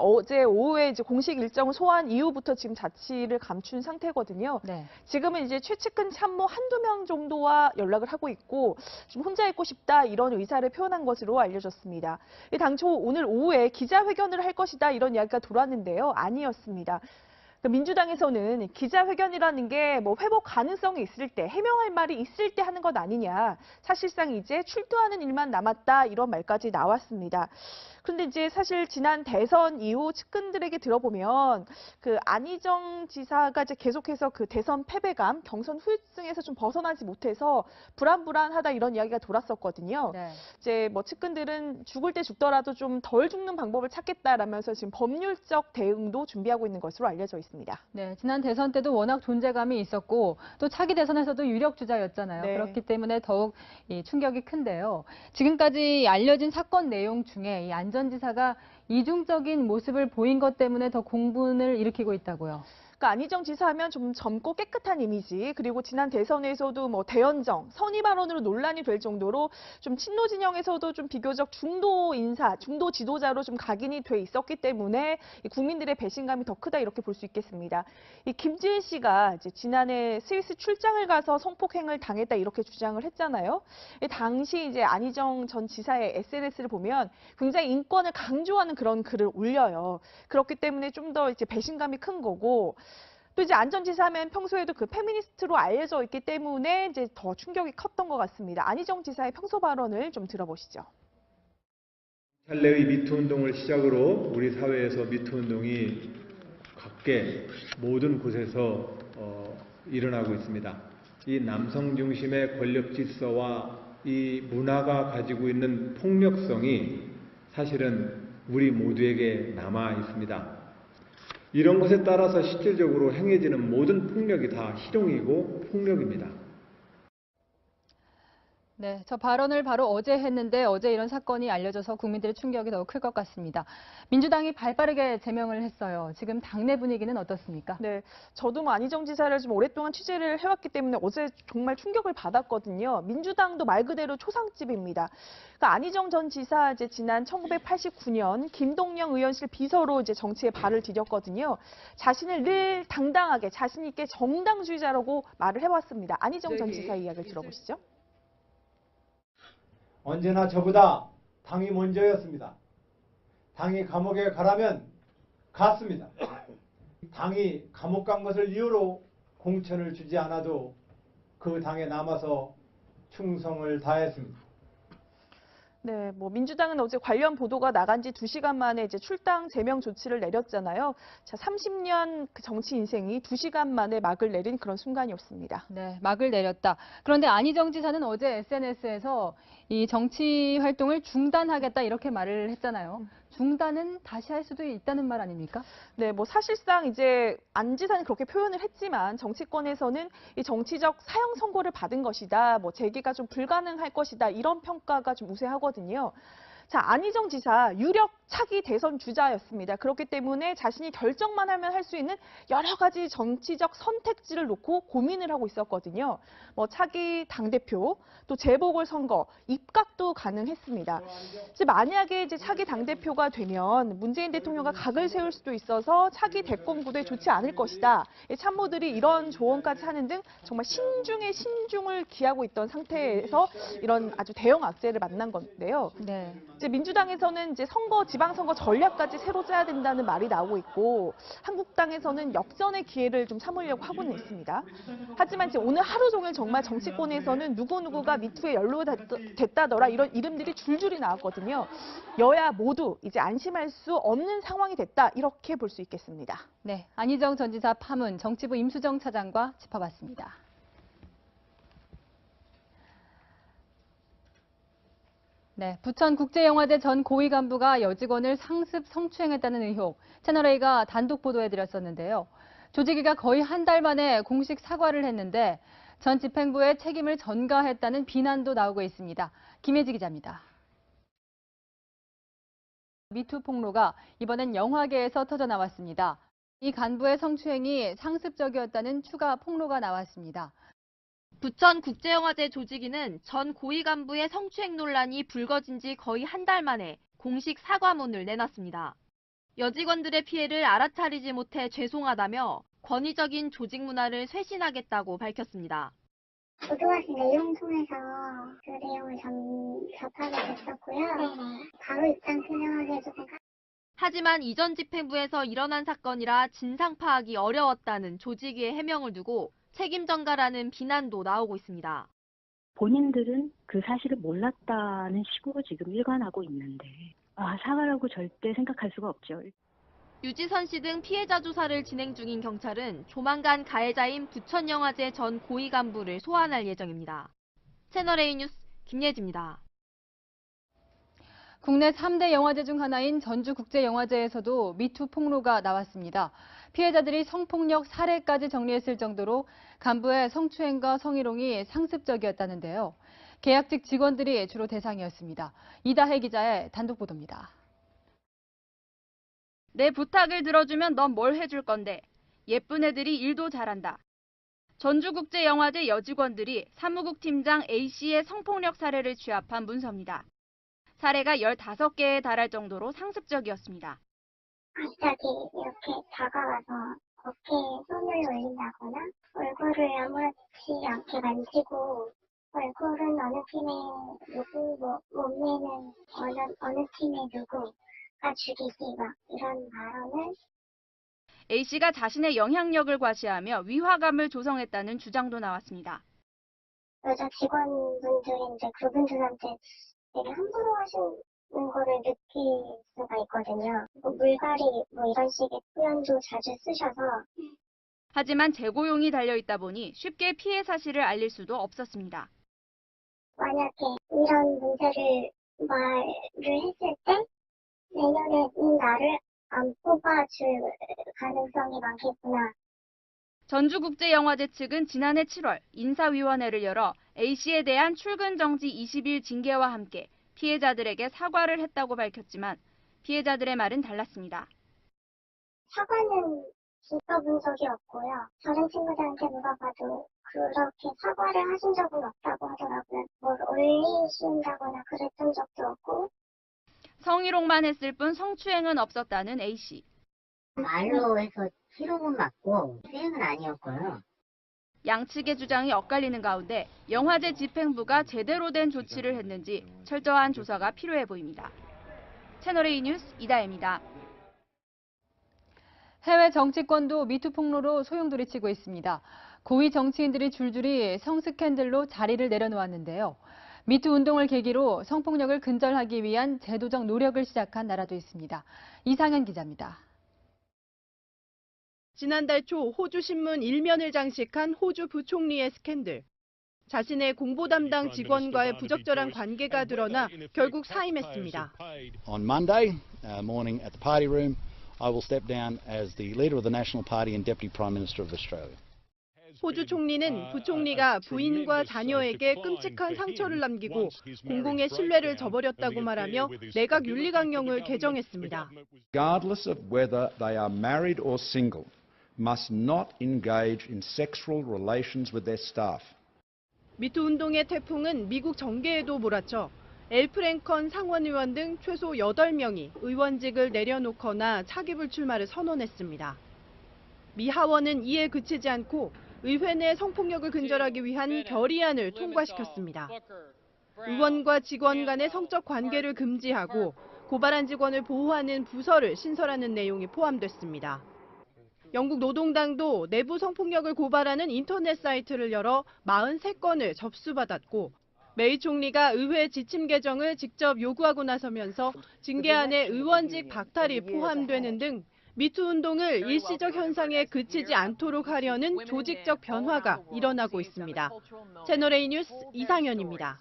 오후에 이제 공식 일정을 소화한 이후부터 지금 자취를 감춘 상태거든요. 네. 지금은 이제 최측근 참모 한두 명 정도와 연락을 하고 있고 좀 혼자 있고 싶다 이런 의사를 표현한 것으로 알려졌습니다. 당초 오늘 오후에 기자회견을 할 것이다 이런 이야기가 돌았는데요. 아니었습니다. 민주당에서는 기자회견이라는 게 뭐 회복 가능성이 있을 때, 해명할 말이 있을 때 하는 것 아니냐. 사실상 이제 출두하는 일만 남았다 이런 말까지 나왔습니다. 그런데 이제 사실 지난 대선 이후 측근들에게 들어보면 그 안희정 지사가 이제 계속해서 그 대선 패배감, 경선 후유증에서 좀 벗어나지 못해서 불안불안하다 이런 이야기가 돌았었거든요. 네. 이제 뭐 측근들은 죽을 때 죽더라도 좀 덜 죽는 방법을 찾겠다라면서 지금 법률적 대응도 준비하고 있는 것으로 알려져 있습니다. 네, 지난 대선 때도 워낙 존재감이 있었고 또 차기 대선에서도 유력 주자였잖아요. 네. 그렇기 때문에 더욱 이 충격이 큰데요. 지금까지 알려진 사건 내용 중에 이 안전지사가 이중적인 모습을 보인 것 때문에 더 공분을 일으키고 있다고요. 그러니까 안희정 지사 하면 좀 젊고 깨끗한 이미지, 그리고 지난 대선에서도 뭐 대연정, 선의 발언으로 논란이 될 정도로 좀 친노 진영에서도 좀 비교적 중도 인사, 중도 지도자로 좀 각인이 돼 있었기 때문에 이 국민들의 배신감이 더 크다 이렇게 볼 수 있겠습니다. 이 김지은 씨가 이제 지난해 스위스 출장을 가서 성폭행을 당했다 이렇게 주장을 했잖아요. 당시 이제 안희정 전 지사의 SNS를 보면 굉장히 인권을 강조하는 그런 글을 올려요. 그렇기 때문에 좀 더 이제 배신감이 큰 거고. 또 이제 안전지사 하면 평소에도 그 페미니스트로 알려져 있기 때문에 이제 더 충격이 컸던 것 같습니다. 안희정 지사의 평소 발언을 좀 들어보시죠. 찰레의 미투 운동을 시작으로 우리 사회에서 미투 운동이 각계 모든 곳에서 일어나고 있습니다. 이 남성 중심의 권력 질서와 이 문화가 가지고 있는 폭력성이 사실은 우리 모두에게 남아 있습니다. 이런 것에 따라서 실질적으로 행해지는 모든 폭력이 다 희롱이고 폭력입니다. 네, 저 발언을 바로 어제 했는데 어제 이런 사건이 알려져서 국민들의 충격이 더 클 것 같습니다. 민주당이 발빠르게 제명을 했어요. 지금 당내 분위기는 어떻습니까? 네, 저도 뭐 안희정 지사를 좀 오랫동안 취재를 해왔기 때문에 어제 정말 충격을 받았거든요. 민주당도 말 그대로 초상집입니다. 그러니까 안희정 전 지사 이제 지난 1989년 김동영 의원실 비서로 이제 정치에 발을 디뎠거든요. 자신을 늘 당당하게 자신 있게 정당주의자라고 말을 해왔습니다. 안희정 전 지사의 이야기를 들어보시죠. 언제나 저보다 당이 먼저였습니다. 당이 감옥에 가라면 갔습니다. 당이 감옥 간 것을 이유로 공천을 주지 않아도 그 당에 남아서 충성을 다했습니다. 네, 뭐 민주당은 어제 관련 보도가 나간 지 2시간 만에 이제 출당 제명 조치를 내렸잖아요. 자, 30년 그 정치 인생이 2시간 만에 막을 내린 그런 순간이었습니다. 네, 막을 내렸다. 그런데 안희정 지사는 어제 SNS에서 이 정치 활동을 중단하겠다 이렇게 말을 했잖아요. 중단은 다시 할 수도 있다는 말 아닙니까? 네, 뭐 사실상 이제 안 지사는 그렇게 표현을 했지만 정치권에서는 이 정치적 사형 선고를 받은 것이다, 뭐 재개가 좀 불가능할 것이다 이런 평가가 좀 우세하거든요. 자, 안희정 지사 유력 차기 대선 주자였습니다. 그렇기 때문에 자신이 결정만 하면 할 수 있는 여러 가지 정치적 선택지를 놓고 고민을 하고 있었거든요. 뭐 차기 당대표, 또 재보궐선거, 입각도 가능했습니다. 이제 만약에 이제 차기 당대표가 되면 문재인 대통령과 각을 세울 수도 있어서 차기 대권 구도에 좋지 않을 것이다. 참모들이 이런 조언까지 하는 등 정말 신중에 신중을 기하고 있던 상태에서 이런 아주 대형 악재를 만난 건데요. 네. 이제 민주당에서는 이제 지방선거 전략까지 새로 짜야 된다는 말이 나오고 있고, 한국당에서는 역전의 기회를 좀 삼으려고 하고는 있습니다. 하지만 이제 오늘 하루 종일 정말 정치권에서는 누구누구가 미투에 연루됐다더라 이런 이름들이 줄줄이 나왔거든요. 여야 모두 이제 안심할 수 없는 상황이 됐다 이렇게 볼 수 있겠습니다. 네, 안희정 전 지사 파문 정치부 임수정 차장과 짚어봤습니다. 네, 부천국제영화제 전 고위 간부가 여직원을 상습 성추행했다는 의혹, 채널A가 단독 보도해드렸었는데요. 조직위가 거의 한 달 만에 공식 사과를 했는데 전 집행부의 책임을 전가했다는 비난도 나오고 있습니다. 김혜지 기자입니다. 미투 폭로가 이번엔 영화계에서 터져나왔습니다. 이 간부의 성추행이 상습적이었다는 추가 폭로가 나왔습니다. 부천국제영화제 조직위는 전 고위 간부의 성추행 논란이 불거진 지 거의 한 달 만에 공식 사과문을 내놨습니다. 여직원들의 피해를 알아차리지 못해 죄송하다며 권위적인 조직 문화를 쇄신하겠다고 밝혔습니다. 보도하신 내용 통해서 그 내용을 접하게 됐었고요. 바로 입장 표명하게 해주세요. 하지만 이전 집행부에서 일어난 사건이라 진상 파악이 어려웠다는 조직위의 해명을 두고 책임 전가라는 비난도 나오고 있습니다. 본인들은 그 사실을 몰랐다는 식으로 지금 일관하고 있는데 사과라고 절대 생각할 수가 없죠. 유지선 씨 등 피해자 조사를 진행 중인 경찰은 조만간 가해자인 부천영화제 전 고위 간부를 소환할 예정입니다. 채널A 뉴스 김예지입니다. 국내 3대 영화제 중 하나인 전주국제영화제에서도 미투 폭로가 나왔습니다. 피해자들이 성폭력 사례까지 정리했을 정도로 간부의 성추행과 성희롱이 상습적이었다는데요. 계약직 직원들이 주로 대상이었습니다. 이다혜 기자의 단독 보도입니다. 내 부탁을 들어주면 넌 뭘 해줄 건데. 예쁜 애들이 일도 잘한다. 전주국제영화제 여직원들이 사무국 팀장 A씨의 성폭력 사례를 취합한 문서입니다. 사례가 15개에 달할 정도로 상습적이었습니다. 갑자기 이렇게 다가와서 어깨에 손을 올린다거나 얼굴을 아무렇지 않게 만지고 얼굴은 어느 팀에 누구, 몸매는 어느 팀에 누구가 죽이지 막 이런 발언을 A씨가 자신의 영향력을 과시하며 위화감을 조성했다는 주장도 나왔습니다. 여자 직원분들이 이제 그분들한테 되게 함부로 하시는 거를 느낄 수가 있거든요. 물갈이 이런 식의 표현도 자주 쓰셔서. 하지만 재고용이 달려있다 보니 쉽게 피해 사실을 알릴 수도 없었습니다. 만약에 이런 문제를 말을 했을 때 내년에 나를 안 뽑아줄 가능성이 많겠구나. 전주국제영화제 측은 지난해 7월 인사위원회를 열어 A씨에 대한 출근 정지 20일 징계와 함께 피해자들에게 사과를 했다고 밝혔지만 피해자들의 말은 달랐습니다. 사과는 들어본 적이 없고요. 다른 친구들한테 물어봐도 그렇게 사과를 하신 적은 없다고 하더라고요. 뭘 올리신다거나 그랬던 적도 없고. 성희롱만 했을 뿐 성추행은 없었다는 A씨. 말로 해서 희롱은 맞고 수행은 아니었고요. 양측의 주장이 엇갈리는 가운데 영화제 집행부가 제대로 된 조치를 했는지 철저한 조사가 필요해 보입니다. 채널A 뉴스 이다혜입니다. 해외 정치권도 미투 폭로로 소용돌이치고 있습니다. 고위 정치인들이 줄줄이 성스캔들로 자리를 내려놓았는데요. 미투 운동을 계기로 성폭력을 근절하기 위한 제도적 노력을 시작한 나라도 있습니다. 이상현 기자입니다. 지난달 초 호주 신문 1면을 장식한 호주 부총리의 스캔들. 자신의 공보 담당 직원과의 부적절한 관계가 드러나 결국 사임했습니다. On Monday morning at the party room, I will step down as the leader of the National Party and Deputy Prime Minister of Australia. 호주 총리는 부총리가 부인과 자녀에게 끔찍한 상처를 남기고 공공의 신뢰를 저버렸다고 말하며 내각 윤리강령을 개정했습니다. Regardless of whether they are married or single, must not engage in sexual relations with their staff. 미투 운동의 태풍은 미국 정계에도 몰아쳐 엘 프랭컨 상원의원 등 최소 8명이 의원직을 내려놓거나 차기 불출마를 선언했습니다. 미 하원은 이에 그치지 않고 의회 내 성폭력을 근절하기 위한 결의안을 통과시켰습니다. 의원과 직원 간의 성적 관계를 금지하고 고발한 직원을 보호하는 부서를 신설하는 내용이 포함됐습니다. 영국 노동당도 내부 성폭력을 고발하는 인터넷 사이트를 열어 43건을 접수받았고 메이 총리가 의회 지침 개정을 직접 요구하고 나서면서 징계안에 의원직 박탈이 포함되는 등 미투 운동을 일시적 현상에 그치지 않도록 하려는 조직적 변화가 일어나고 있습니다. 채널A 뉴스 이상현입니다.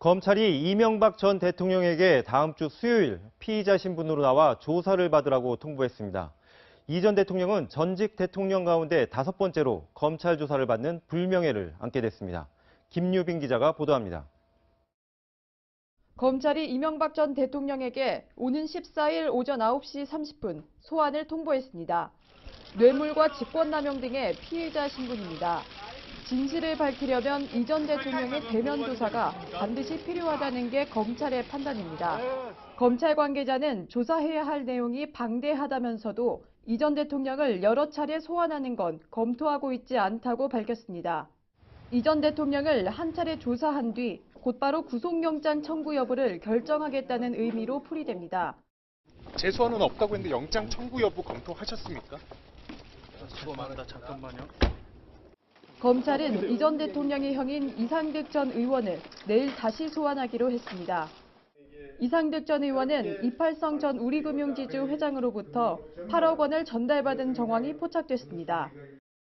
검찰이 이명박 전 대통령에게 다음 주 수요일 피의자 신분으로 나와 조사를 받으라고 통보했습니다. 이 전 대통령은 전직 대통령 가운데 5번째로 검찰 조사를 받는 불명예를 안게 됐습니다. 김유빈 기자가 보도합니다. 검찰이 이명박 전 대통령에게 오는 14일 오전 9시 30분 소환을 통보했습니다. 뇌물과 직권남용 등의 피해자 신분입니다. 진실을 밝히려면 이 전 대통령의 대면 조사가 반드시 필요하다는 게 검찰의 판단입니다. 검찰 관계자는 조사해야 할 내용이 방대하다면서도 이 전 대통령을 여러 차례 소환하는 건 검토하고 있지 않다고 밝혔습니다. 이 전 대통령을 한 차례 조사한 뒤 곧바로 구속영장 청구 여부를 결정하겠다는 의미로 풀이됩니다. 재소환은 없다고 했는데 영장 청구 여부 검토하셨습니까? 잠깐만요. 검찰은 이 전 대통령의 형인 이상득 전 의원을 내일 다시 소환하기로 했습니다. 이상득 전 의원은 이팔성 전 우리금융지주 회장으로부터 8억 원을 전달받은 정황이 포착됐습니다.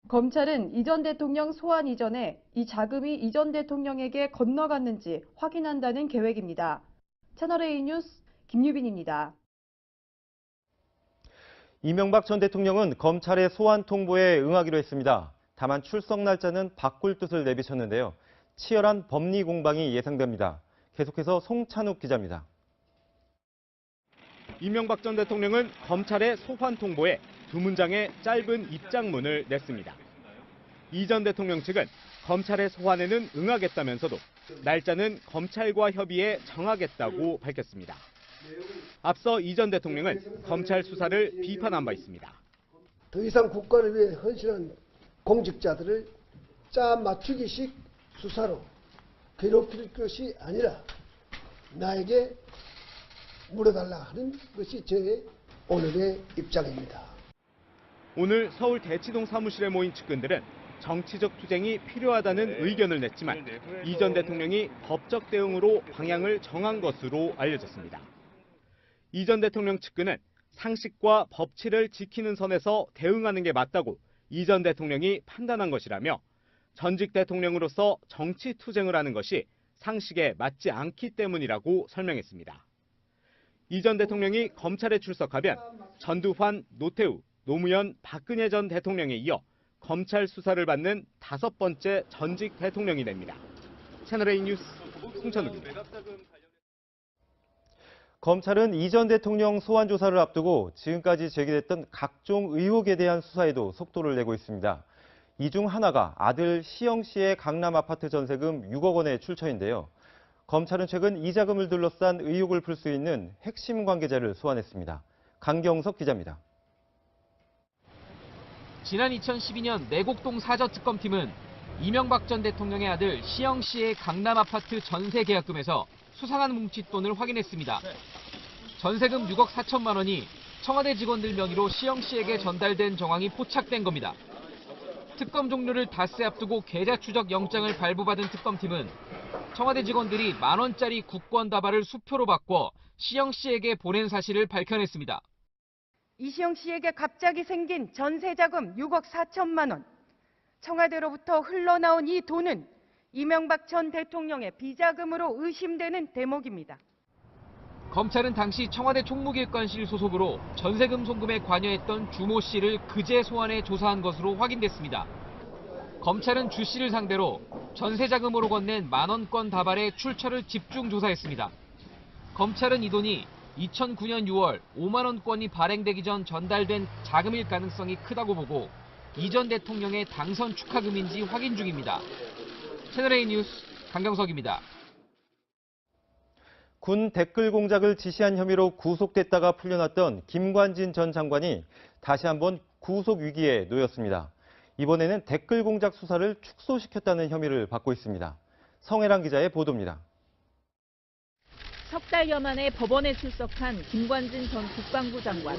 검찰은 이 전 대통령 소환 이전에 이 자금이 이 전 대통령에게 건너갔는지 확인한다는 계획입니다. 채널A 뉴스 김유빈입니다. 이명박 전 대통령은 검찰의 소환 통보에 응하기로 했습니다. 다만 출석 날짜는 바꿀 뜻을 내비쳤는데요. 치열한 법리 공방이 예상됩니다. 계속해서 송찬욱 기자입니다. 이명박 전 대통령은 검찰의 소환 통보에 두 문장의 짧은 입장문을 냈습니다. 이 전 대통령 측은 검찰의 소환에는 응하겠다면서도 날짜는 검찰과 협의해 정하겠다고 밝혔습니다. 앞서 이 전 대통령은 검찰 수사를 비판한 바 있습니다. 더 이상 국가를 위해 헌신한 공직자들을 짜 맞추기식 수사로 괴롭힐 것이 아니라 나에게 물어달라 하는 것이 제 오늘의 입장입니다. 오늘 서울 대치동 사무실에 모인 측근들은 정치적 투쟁이 필요하다는 의견을 냈지만 이 전 대통령이 법적 대응으로 방향을 정한 것으로 알려졌습니다. 이 전 대통령 측근은 상식과 법치를 지키는 선에서 대응하는 게 맞다고 이 전 대통령이 판단한 것이라며 전직 대통령으로서 정치 투쟁을 하는 것이 상식에 맞지 않기 때문이라고 설명했습니다. 이 전 대통령이 검찰에 출석하면 전두환, 노태우, 노무현, 박근혜 전 대통령에 이어 검찰 수사를 받는 5번째 전직 대통령이 됩니다. 채널A 뉴스 송찬욱입니다. 검찰은 이 전 대통령 소환 조사를 앞두고 지금까지 제기됐던 각종 의혹에 대한 수사에도 속도를 내고 있습니다. 이 중 하나가 아들 시영 씨의 강남 아파트 전세금 6억 원의 출처인데요. 검찰은 최근 이 자금을 둘러싼 의혹을 풀 수 있는 핵심 관계자를 소환했습니다. 강경석 기자입니다. 지난 2012년 내곡동 사저특검팀은 이명박 전 대통령의 아들 시영 씨의 강남 아파트 전세 계약금에서 수상한 뭉칫돈을 확인했습니다. 전세금 6억 4천만 원이 청와대 직원들 명의로 시영 씨에게 전달된 정황이 포착된 겁니다. 특검 종료를 닷새 앞두고 계좌 추적 영장을 발부받은 특검팀은 청와대 직원들이 10,000원짜리 국권 다발을 수표로 바꿔 시영 씨에게 보낸 사실을 밝혀냈습니다. 이시영 씨에게 갑자기 생긴 전세자금 6억 4천만 원. 청와대로부터 흘러나온 이 돈은 이명박 전 대통령의 비자금으로 의심되는 대목입니다. 검찰은 당시 청와대 총무기획관실 소속으로 전세금 송금에 관여했던 주모 씨를 그제 소환해 조사한 것으로 확인됐습니다. 검찰은 주 씨를 상대로 전세자금으로 건넨 10,000원권 다발의 출처를 집중 조사했습니다. 검찰은 이 돈이 2009년 6월 5만 원권이 발행되기 전 전달된 자금일 가능성이 크다고 보고 이 전 대통령의 당선 축하금인지 확인 중입니다. 채널A 뉴스 강경석입니다. 군 댓글 공작을 지시한 혐의로 구속됐다가 풀려났던 김관진 전 장관이 다시 한번 구속 위기에 놓였습니다. 이번에는 댓글 공작 수사를 축소시켰다는 혐의를 받고 있습니다. 성혜랑 기자의 보도입니다. 석 달여 만에 법원에 출석한 김관진 전 국방부 장관.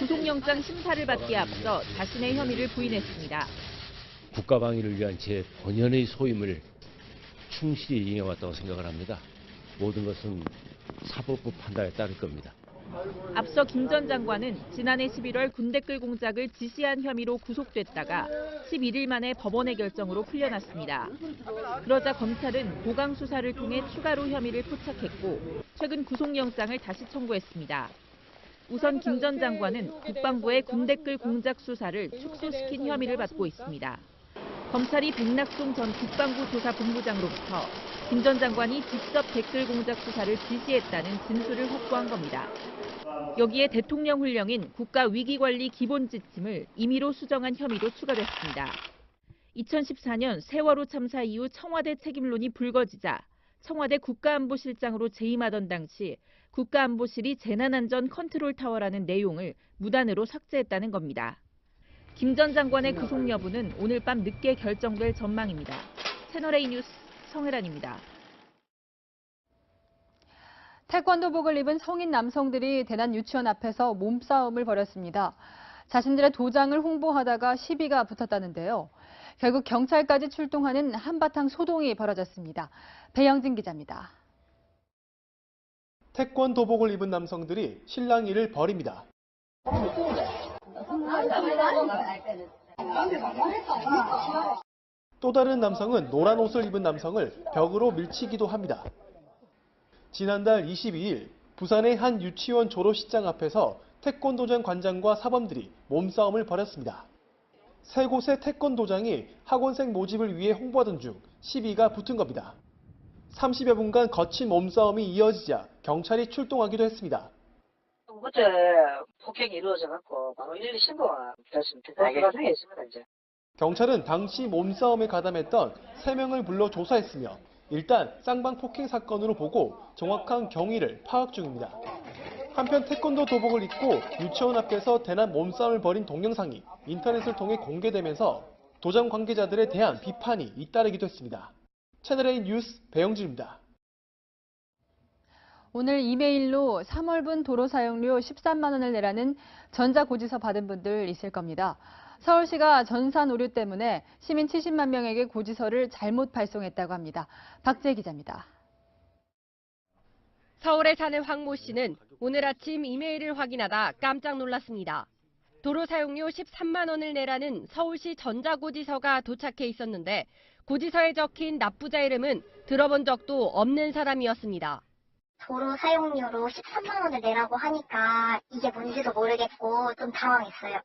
구속영장 심사를 받기에 앞서 자신의 혐의를 부인했습니다. 국가방위를 위한 제 본연의 소임을 충실히 이행해왔다고 생각을 합니다. 모든 것은 사법부 판단에 따를 겁니다. 앞서 김 전 장관은 지난해 11월 군댓글 공작을 지시한 혐의로 구속됐다가 11일 만에 법원의 결정으로 풀려났습니다. 그러자 검찰은 보강 수사를 통해 추가로 혐의를 포착했고 최근 구속영장을 다시 청구했습니다. 우선 김 전 장관은 국방부의 군댓글 공작 수사를 축소시킨 혐의를 받고 있습니다. 검찰이 백낙종 전 국방부 조사본부장으로부터 김 전 장관이 직접 댓글 공작 수사를 지시했다는 진술을 확보한 겁니다. 여기에 대통령 훈령인 국가위기관리 기본지침을 임의로 수정한 혐의도 추가됐습니다. 2014년 세월호 참사 이후 청와대 책임론이 불거지자 청와대 국가안보실장으로 재임하던 당시 국가안보실이 재난안전 컨트롤타워라는 내용을 무단으로 삭제했다는 겁니다. 김 전 장관의 구속 여부는 오늘 밤 늦게 결정될 전망입니다. 채널A 뉴스 성혜란입니다. 태권도복을 입은 성인 남성들이 대난 유치원 앞에서 몸싸움을 벌였습니다. 자신들의 도장을 홍보하다가 시비가 붙었다는데요. 결국 경찰까지 출동하는 한바탕 소동이 벌어졌습니다. 배영진 기자입니다. 태권도복을 입은 남성들이 실랑이를 벌입니다. 또 다른 남성은 노란 옷을 입은 남성을 벽으로 밀치기도 합니다. 지난달 22일 부산의 한 유치원 졸업식장 앞에서 태권도장 관장과 사범들이 몸싸움을 벌였습니다. 세 곳의 태권도장이 학원생 모집을 위해 홍보하던 중 시비가 붙은 겁니다. 30여 분간 거친 몸싸움이 이어지자 경찰이 출동하기도 했습니다. 어제 폭행이 이루어져갖고 바로 112 신고가 됐습니다. 상했습니다 이제. 경찰은 당시 몸싸움에 가담했던 3명을 불러 조사했으며 일단 쌍방 폭행 사건으로 보고 정확한 경위를 파악 중입니다. 한편 태권도 도복을 입고 유치원 앞에서 대난 몸싸움을 벌인 동영상이 인터넷을 통해 공개되면서 도장 관계자들에 대한 비판이 잇따르기도 했습니다. 채널A 뉴스 배영진입니다. 오늘 이메일로 3월분 도로 사용료 13만 원을 내라는 전자고지서 받은 분들 있을 겁니다. 서울시가 전산 오류 때문에 시민 70만 명에게 고지서를 잘못 발송했다고 합니다. 박재 기자입니다. 서울에 사는 황모 씨는 오늘 아침 이메일을 확인하다 깜짝 놀랐습니다. 도로 사용료 13만 원을 내라는 서울시 전자고지서가 도착해 있었는데 고지서에 적힌 납부자 이름은 들어본 적도 없는 사람이었습니다. 도로 사용료로 13만 원을 내라고 하니까 이게 뭔지도 모르겠고 좀 당황했어요.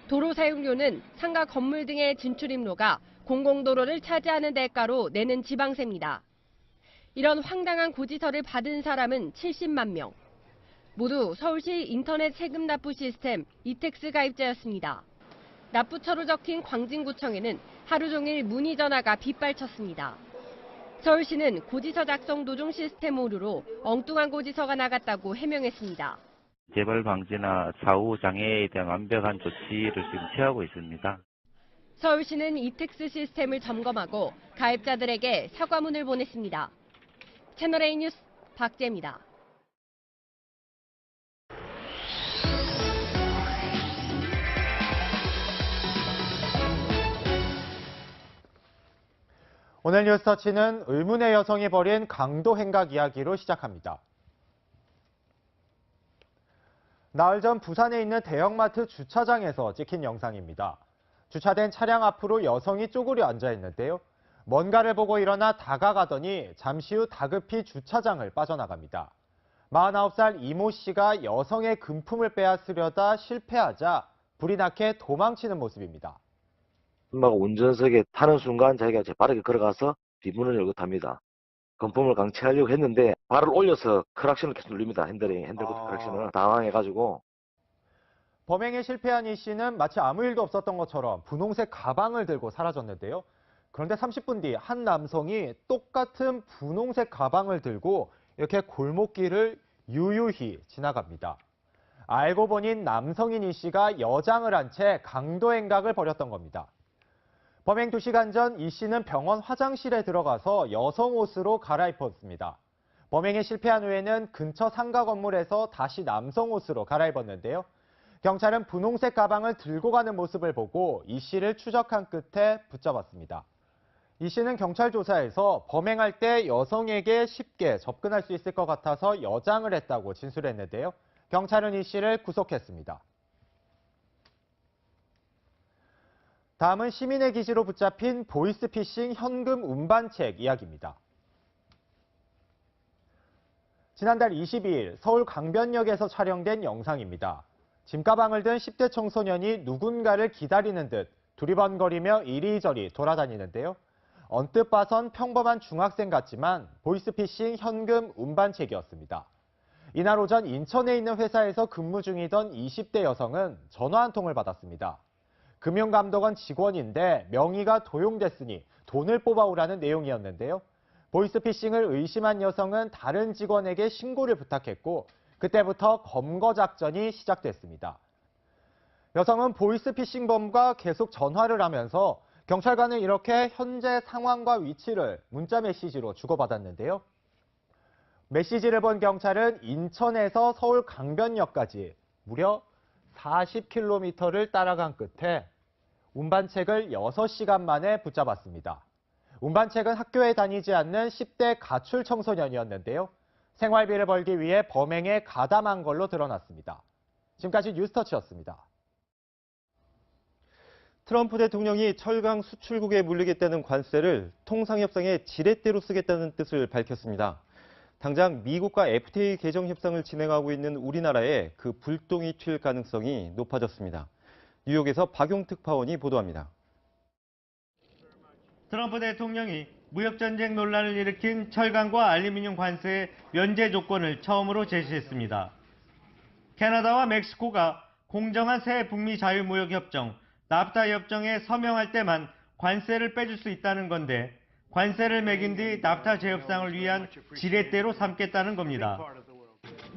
도로 사용료는 상가 건물 등의 진출입로가 공공도로를 차지하는 대가로 내는 지방세입니다. 이런 황당한 고지서를 받은 사람은 70만 명. 모두 서울시 인터넷 세금 납부 시스템 이택스 가입자였습니다. 납부처로 적힌 광진구청에는 하루 종일 문의 전화가 빗발쳤습니다. 서울시는 고지서 작성 도중 시스템 오류로 엉뚱한 고지서가 나갔다고 해명했습니다. 재발 방지나 사후 장애에 대한 완벽한 조치를 지금 취하고 있습니다. 서울시는 이택스 시스템을 점검하고 가입자들에게 사과문을 보냈습니다. 채널A 뉴스 박재입니다. 오늘 뉴스터치는 의문의 여성이 벌인 강도 행각 이야기로 시작합니다. 나흘 전 부산에 있는 대형마트 주차장에서 찍힌 영상입니다. 주차된 차량 앞으로 여성이 쪼그려 앉아 있는데요. 뭔가를 보고 일어나 다가가더니 잠시 후 다급히 주차장을 빠져나갑니다. 49살 이모 씨가 여성의 금품을 빼앗으려다 실패하자 불이 나게 도망치는 모습입니다. 엄마가 운전석에 타는 순간 자기가 빠르게 걸어가서 뒷문을 열고 탑니다. 금품을 강취하려고 했는데 발을 올려서 클락션을 계속 눌립니다. 핸들 클락션을 당황해가지고. 범행에 실패한 이 씨는 마치 아무 일도 없었던 것처럼 분홍색 가방을 들고 사라졌는데요. 그런데 30분 뒤 한 남성이 똑같은 분홍색 가방을 들고 이렇게 골목길을 유유히 지나갑니다. 알고 보니 남성인 이 씨가 여장을 한 채 강도 행각을 벌였던 겁니다. 범행 2시간 전 이 씨는 병원 화장실에 들어가서 여성 옷으로 갈아입었습니다. 범행에 실패한 후에는 근처 상가 건물에서 다시 남성 옷으로 갈아입었는데요. 경찰은 분홍색 가방을 들고 가는 모습을 보고 이 씨를 추적한 끝에 붙잡았습니다. 이 씨는 경찰 조사에서 범행할 때 여성에게 쉽게 접근할 수 있을 것 같아서 여장을 했다고 진술했는데요. 경찰은 이 씨를 구속했습니다. 다음은 시민의 기지로 붙잡힌 보이스피싱 현금 운반책 이야기입니다. 지난달 22일 서울 강변역에서 촬영된 영상입니다. 짐가방을 든 10대 청소년이 누군가를 기다리는 듯 두리번거리며 이리저리 돌아다니는데요. 언뜻 봐선 평범한 중학생 같지만 보이스피싱 현금 운반책이었습니다. 이날 오전 인천에 있는 회사에서 근무 중이던 20대 여성은 전화 한 통을 받았습니다. 금융감독원 직원인데 명의가 도용됐으니 돈을 뽑아오라는 내용이었는데요. 보이스피싱을 의심한 여성은 다른 직원에게 신고를 부탁했고 그때부터 검거 작전이 시작됐습니다. 여성은 보이스피싱범과 계속 전화를 하면서 경찰관은 이렇게 현재 상황과 위치를 문자 메시지로 주고받았는데요. 메시지를 본 경찰은 인천에서 서울 강변역까지 무려 40km를 따라간 끝에 운반책을 6시간 만에 붙잡았습니다. 운반책은 학교에 다니지 않는 10대 가출 청소년이었는데요. 생활비를 벌기 위해 범행에 가담한 걸로 드러났습니다. 지금까지 뉴스터치였습니다. 트럼프 대통령이 철강 수출국에 물리겠다는 관세를 통상협상의 지렛대로 쓰겠다는 뜻을 밝혔습니다. 당장 미국과 FTA 개정 협상을 진행하고 있는 우리나라에 그 불똥이 튈 가능성이 높아졌습니다. 뉴욕에서 박용 특파원이 보도합니다. 트럼프 대통령이 무역전쟁 논란을 일으킨 철강과 알루미늄 관세의 면제 조건을 처음으로 제시했습니다. 캐나다와 멕시코가 공정한 새 북미 자유무역협정, 납타 협정에 서명할 때만 관세를 빼줄 수 있다는 건데 관세를 매긴 뒤 납타 재협상을 위한 지렛대로 삼겠다는 겁니다.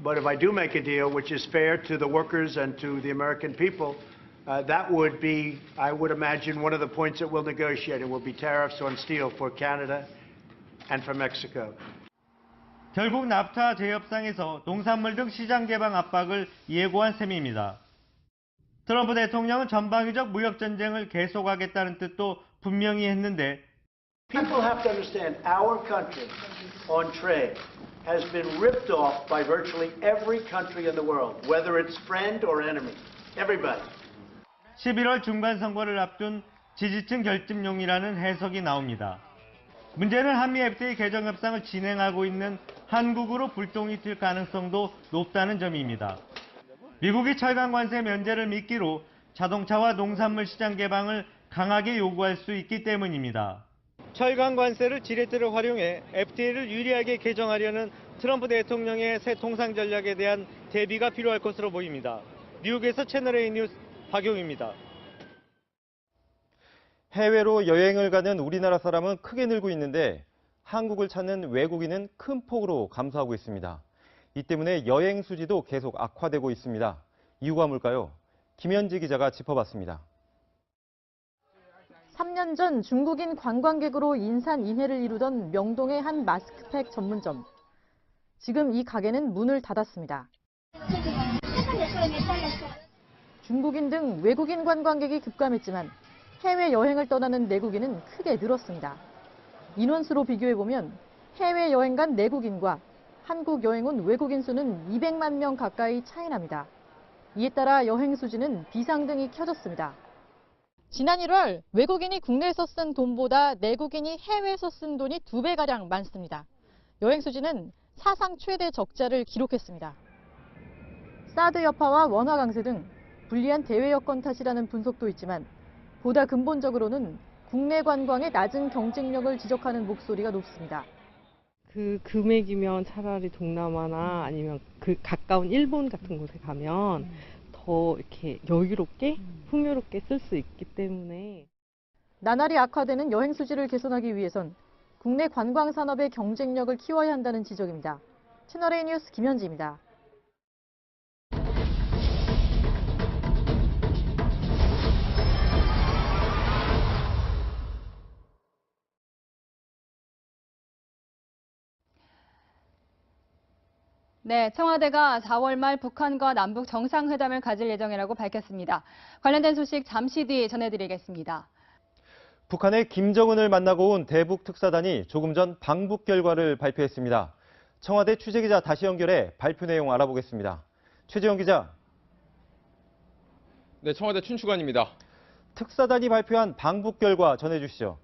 But if I do make a deal which is fair to the workers and to the American people, that would be, I would imagine, one of the points that we'll negotiate. It will be tariffs on steel for Canada and for Mexico. 결국 납타 재협상에서 농산물 등 시장 개방 압박을 예고한 셈입니다. 트럼프 대통령은 전방위적 무역 전쟁을 계속하겠다는 뜻도 분명히 했는데 People have to understand our country on trade has been ripped off by virtually every country in the world, whether it's friend or enemy. Everybody. 11월 중간 선거를 앞둔 지지층 결집용이라는 해석이 나옵니다. 문제는 한미 FTA 개정 협상을 진행하고 있는 한국으로 불똥이 튈 가능성도 높다는 점입니다. 미국이 철강 관세 면제를 미끼로 자동차와 농산물 시장 개방을 강하게 요구할 수 있기 때문입니다. 철강 관세를 지렛대로 활용해 FTA를 유리하게 개정하려는 트럼프 대통령의 새 통상 전략에 대한 대비가 필요할 것으로 보입니다. 뉴욕에서 채널A 뉴스 박용입니다. 해외로 여행을 가는 우리나라 사람은 크게 늘고 있는데 한국을 찾는 외국인은 큰 폭으로 감소하고 있습니다. 이 때문에 여행 수지도 계속 악화되고 있습니다. 이유가 뭘까요? 김현지 기자가 짚어봤습니다. 3년 전 중국인 관광객으로 인산인해를 이루던 명동의 한 마스크팩 전문점. 지금 이 가게는 문을 닫았습니다. 중국인 등 외국인 관광객이 급감했지만 해외여행을 떠나는 내국인은 크게 늘었습니다. 인원수로 비교해보면 해외여행 간 내국인과 한국 여행 온 외국인 수는 200만 명 가까이 차이 납니다. 이에 따라 여행 수지는 비상등이 켜졌습니다. 지난 1월 외국인이 국내에서 쓴 돈보다 내국인이 해외에서 쓴 돈이 2배가량 많습니다. 여행 수지는 사상 최대 적자를 기록했습니다. 사드 여파와 원화 강세 등 불리한 대외 여건 탓이라는 분석도 있지만 보다 근본적으로는 국내 관광의 낮은 경쟁력을 지적하는 목소리가 높습니다. 그 금액이면 차라리 동남아나 아니면 그 가까운 일본 같은 곳에 가면 더 이렇게 여유롭게 풍요롭게 쓸 수 있기 때문에 나날이 악화되는 여행 수지를 개선하기 위해선 국내 관광 산업의 경쟁력을 키워야 한다는 지적입니다. 채널A 뉴스 김현지입니다. 네, 청와대가 4월 말 북한과 남북 정상회담을 가질 예정이라고 밝혔습니다. 관련된 소식 잠시 뒤 전해드리겠습니다. 북한의 김정은을 만나고 온 대북 특사단이 조금 전 방북 결과를 발표했습니다. 청와대 취재기자 다시 연결해 발표 내용 알아보겠습니다. 최재형 기자. 네, 청와대 춘추관입니다. 특사단이 발표한 방북 결과 전해주시죠.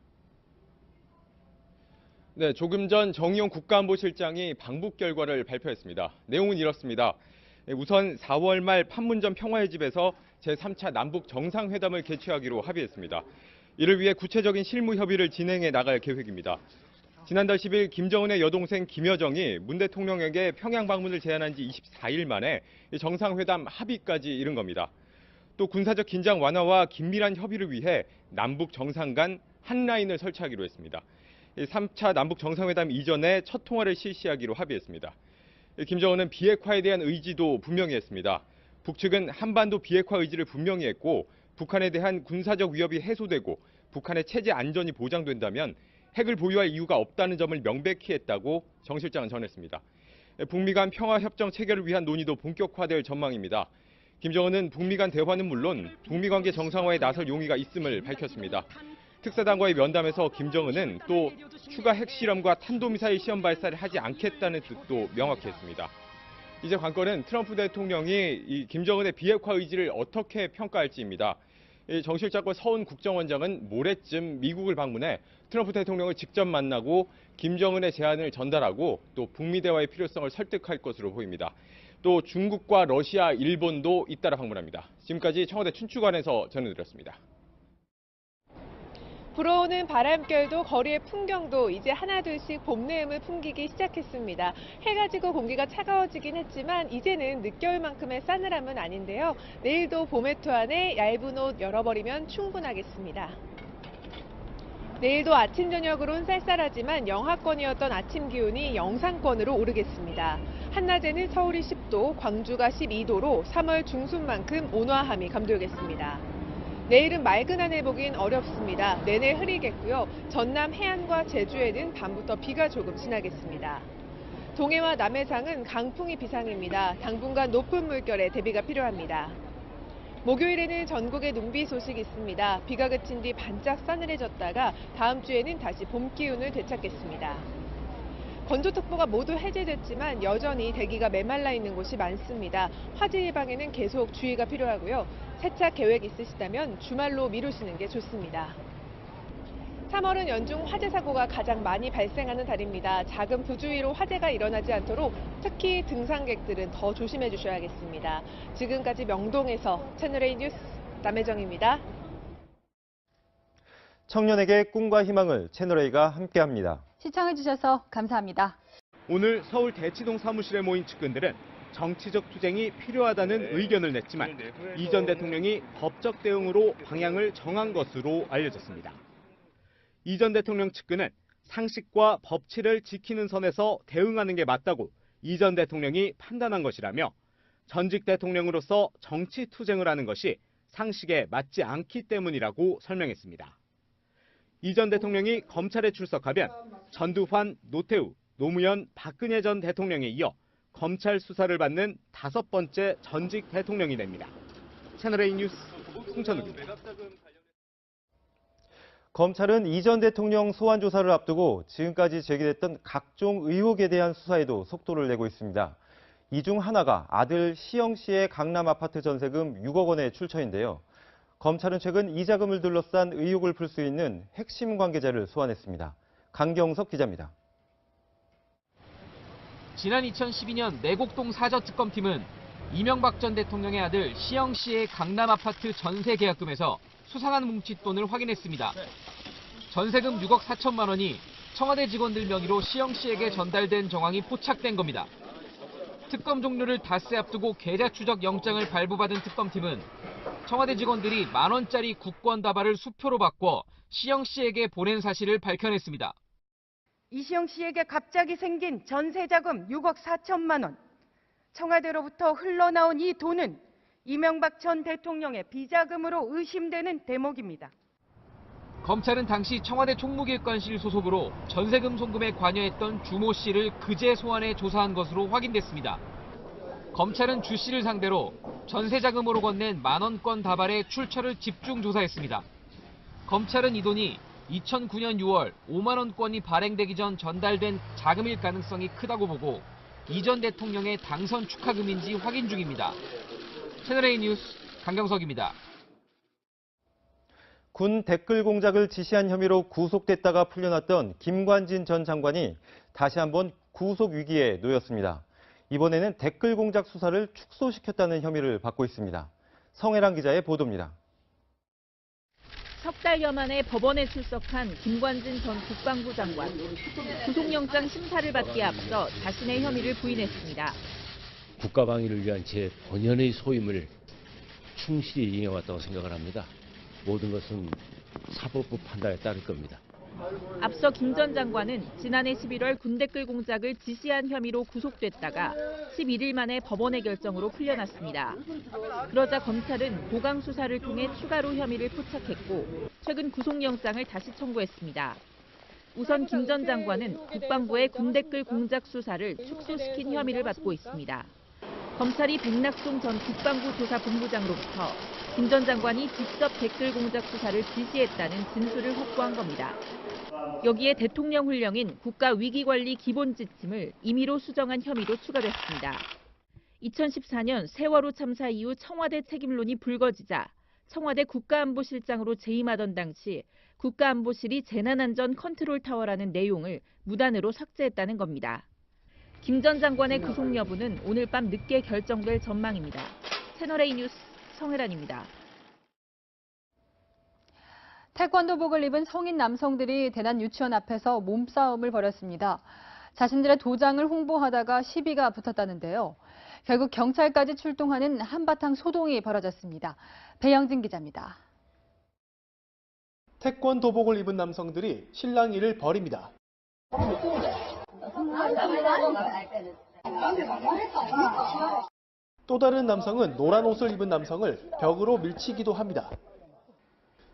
네, 조금 전 정의용 국가안보실장이 방북 결과를 발표했습니다. 내용은 이렇습니다. 우선 4월 말 판문점 평화의 집에서 제3차 남북 정상회담을 개최하기로 합의했습니다. 이를 위해 구체적인 실무 협의를 진행해 나갈 계획입니다. 지난달 10일 김정은의 여동생 김여정이 문 대통령에게 평양 방문을 제안한 지 24일 만에 정상회담 합의까지 이른 겁니다. 또 군사적 긴장 완화와 긴밀한 협의를 위해 남북 정상 간 한 라인을 설치하기로 했습니다. 3차 남북 정상회담 이전에 첫 통화를 실시하기로 합의했습니다. 김정은은 비핵화에 대한 의지도 분명히 했습니다. 북측은 한반도 비핵화 의지를 분명히 했고 북한에 대한 군사적 위협이 해소되고 북한의 체제 안전이 보장된다면 핵을 보유할 이유가 없다는 점을 명백히 했다고 정 실장은 전했습니다. 북미 간 평화협정 체결을 위한 논의도 본격화될 전망입니다. 김정은은 북미 간 대화는 물론 북미 관계 정상화에 나설 용의가 있음을 밝혔습니다. 특사단과의 면담에서 김정은은 또 추가 핵실험과 탄도미사일 시험 발사를 하지 않겠다는 뜻도 명확히 했습니다. 이제 관건은 트럼프 대통령이 이 김정은의 비핵화 의지를 어떻게 평가할지입니다. 정 실장과 서훈 국정원장은 모레쯤 미국을 방문해 트럼프 대통령을 직접 만나고 김정은의 제안을 전달하고 또 북미 대화의 필요성을 설득할 것으로 보입니다. 또 중국과 러시아, 일본도 잇따라 방문합니다. 지금까지 청와대 춘추관에서 전해드렸습니다. 불어오는 바람결도 거리의 풍경도 이제 하나둘씩 봄 내음을 풍기기 시작했습니다. 해가 지고 공기가 차가워지긴 했지만 이제는 늦겨울 만큼의 싸늘함은 아닌데요. 내일도 봄의 투 안에 얇은 옷 열어버리면 충분하겠습니다. 내일도 아침 저녁으론 쌀쌀하지만 영하권이었던 아침 기온이 영상권으로 오르겠습니다. 한낮에는 서울이 10도, 광주가 12도로 3월 중순만큼 온화함이 감돌겠습니다. 내일은 맑은 하늘 보긴 어렵습니다. 내내 흐리겠고요. 전남 해안과 제주에는 밤부터 비가 조금 지나겠습니다. 동해와 남해상은 강풍이 비상입니다. 당분간 높은 물결에 대비가 필요합니다. 목요일에는 전국에 눈비 소식이 있습니다. 비가 그친 뒤 반짝 싸늘해졌다가 다음 주에는 다시 봄 기운을 되찾겠습니다. 건조특보가 모두 해제됐지만 여전히 대기가 메말라 있는 곳이 많습니다. 화재 예방에는 계속 주의가 필요하고요. 세차 계획 있으시다면 주말로 미루시는 게 좋습니다. 3월은 연중 화재 사고가 가장 많이 발생하는 달입니다. 작은 부주의로 화재가 일어나지 않도록 특히 등산객들은 더 조심해 주셔야겠습니다. 지금까지 명동에서 채널A 뉴스 남혜정입니다. 청년에게 꿈과 희망을 채널A가 함께합니다. 시청해주셔서 감사합니다. 오늘 서울 대치동 사무실에 모인 측근들은 정치적 투쟁이 필요하다는 의견을 냈지만 이 전 대통령이 법적 대응으로 방향을 정한 것으로 알려졌습니다. 이 전 대통령 측근은 상식과 법치를 지키는 선에서 대응하는 게 맞다고 이 전 대통령이 판단한 것이라며 전직 대통령으로서 정치 투쟁을 하는 것이 상식에 맞지 않기 때문이라고 설명했습니다. 이 전 대통령이 검찰에 출석하면 전두환, 노태우, 노무현, 박근혜 전 대통령에 이어 검찰 수사를 받는 5번째 전직 대통령이 됩니다. 채널A 뉴스 홍천욱입니다. 검찰은 이 전 대통령 소환 조사를 앞두고 지금까지 제기됐던 각종 의혹에 대한 수사에도 속도를 내고 있습니다. 이 중 하나가 아들 시영 씨의 강남 아파트 전세금 6억 원의 출처인데요. 검찰은 최근 이 자금을 둘러싼 의혹을 풀 수 있는 핵심 관계자를 소환했습니다. 강경석 기자입니다. 지난 2012년 내곡동 사저특검팀은 이명박 전 대통령의 아들 시영 씨의 강남 아파트 전세 계약금에서 수상한 뭉칫돈을 확인했습니다. 전세금 6억 4천만 원이 청와대 직원들 명의로 시영 씨에게 전달된 정황이 포착된 겁니다. 특검 종료를 닷새 앞두고 계좌 추적 영장을 발부받은 특검팀은 청와대 직원들이 만 원짜리 국권 다발을 수표로 바꿔 시영 씨에게 보낸 사실을 밝혀냈습니다. 이시영 씨에게 갑자기 생긴 전세자금 6억 4천만 원. 청와대로부터 흘러나온 이 돈은 이명박 전 대통령의 비자금으로 의심되는 대목입니다. 검찰은 당시 청와대 총무기획관실 소속으로 전세금 송금에 관여했던 주모 씨를 그제 소환해 조사한 것으로 확인됐습니다. 검찰은 주 씨를 상대로 전세자금으로 건넨 만원권 다발의 출처를 집중 조사했습니다. 검찰은 이 돈이 2009년 6월 5만 원권이 발행되기 전 전달된 자금일 가능성이 크다고 보고 이 전 대통령의 당선 축하금인지 확인 중입니다. 채널A 뉴스 강경석입니다. 군 댓글 공작을 지시한 혐의로 구속됐다가 풀려났던 김관진 전 장관이 다시 한번 구속 위기에 놓였습니다. 이번에는 댓글 공작 수사를 축소시켰다는 혐의를 받고 있습니다. 성혜랑 기자의 보도입니다. 석 달여 만에 법원에 출석한 김관진 전 국방부 장관. 구속영장 심사를 받기에 앞서 자신의 혐의를 부인했습니다. 국가방위를 위한 제 본연의 소임을 충실히 이행해왔다고 생각을 합니다. 모든 것은 사법부 판단에 따를 겁니다. 앞서 김 전 장관은 지난해 11월 군댓글 공작을 지시한 혐의로 구속됐다가 11일 만에 법원의 결정으로 풀려났습니다. 그러자 검찰은 보강 수사를 통해 추가로 혐의를 포착했고 최근 구속영장을 다시 청구했습니다. 우선 김 전 장관은 국방부의 군댓글 공작 수사를 축소시킨 혐의를 받고 있습니다. 검찰이 백낙송 전 국방부 조사본부장으로부터 김 전 장관이 직접 댓글 공작 수사를 지시했다는 진술을 확보한 겁니다. 여기에 대통령 훈령인 국가위기관리 기본지침을 임의로 수정한 혐의도 추가됐습니다. 2014년 세월호 참사 이후 청와대 책임론이 불거지자 청와대 국가안보실장으로 재임하던 당시 국가안보실이 재난안전 컨트롤타워라는 내용을 무단으로 삭제했다는 겁니다. 김 전 장관의 구속 여부는 오늘 밤 늦게 결정될 전망입니다. 채널A 뉴스 성혜란입니다. 태권도복을 입은 성인 남성들이 대난 유치원 앞에서 몸싸움을 벌였습니다. 자신들의 도장을 홍보하다가 시비가 붙었다는데요. 결국 경찰까지 출동하는 한바탕 소동이 벌어졌습니다. 배영진 기자입니다. 태권도복을 입은 남성들이 실랑이를 벌입니다. 또 다른 남성은 노란 옷을 입은 남성을 벽으로 밀치기도 합니다.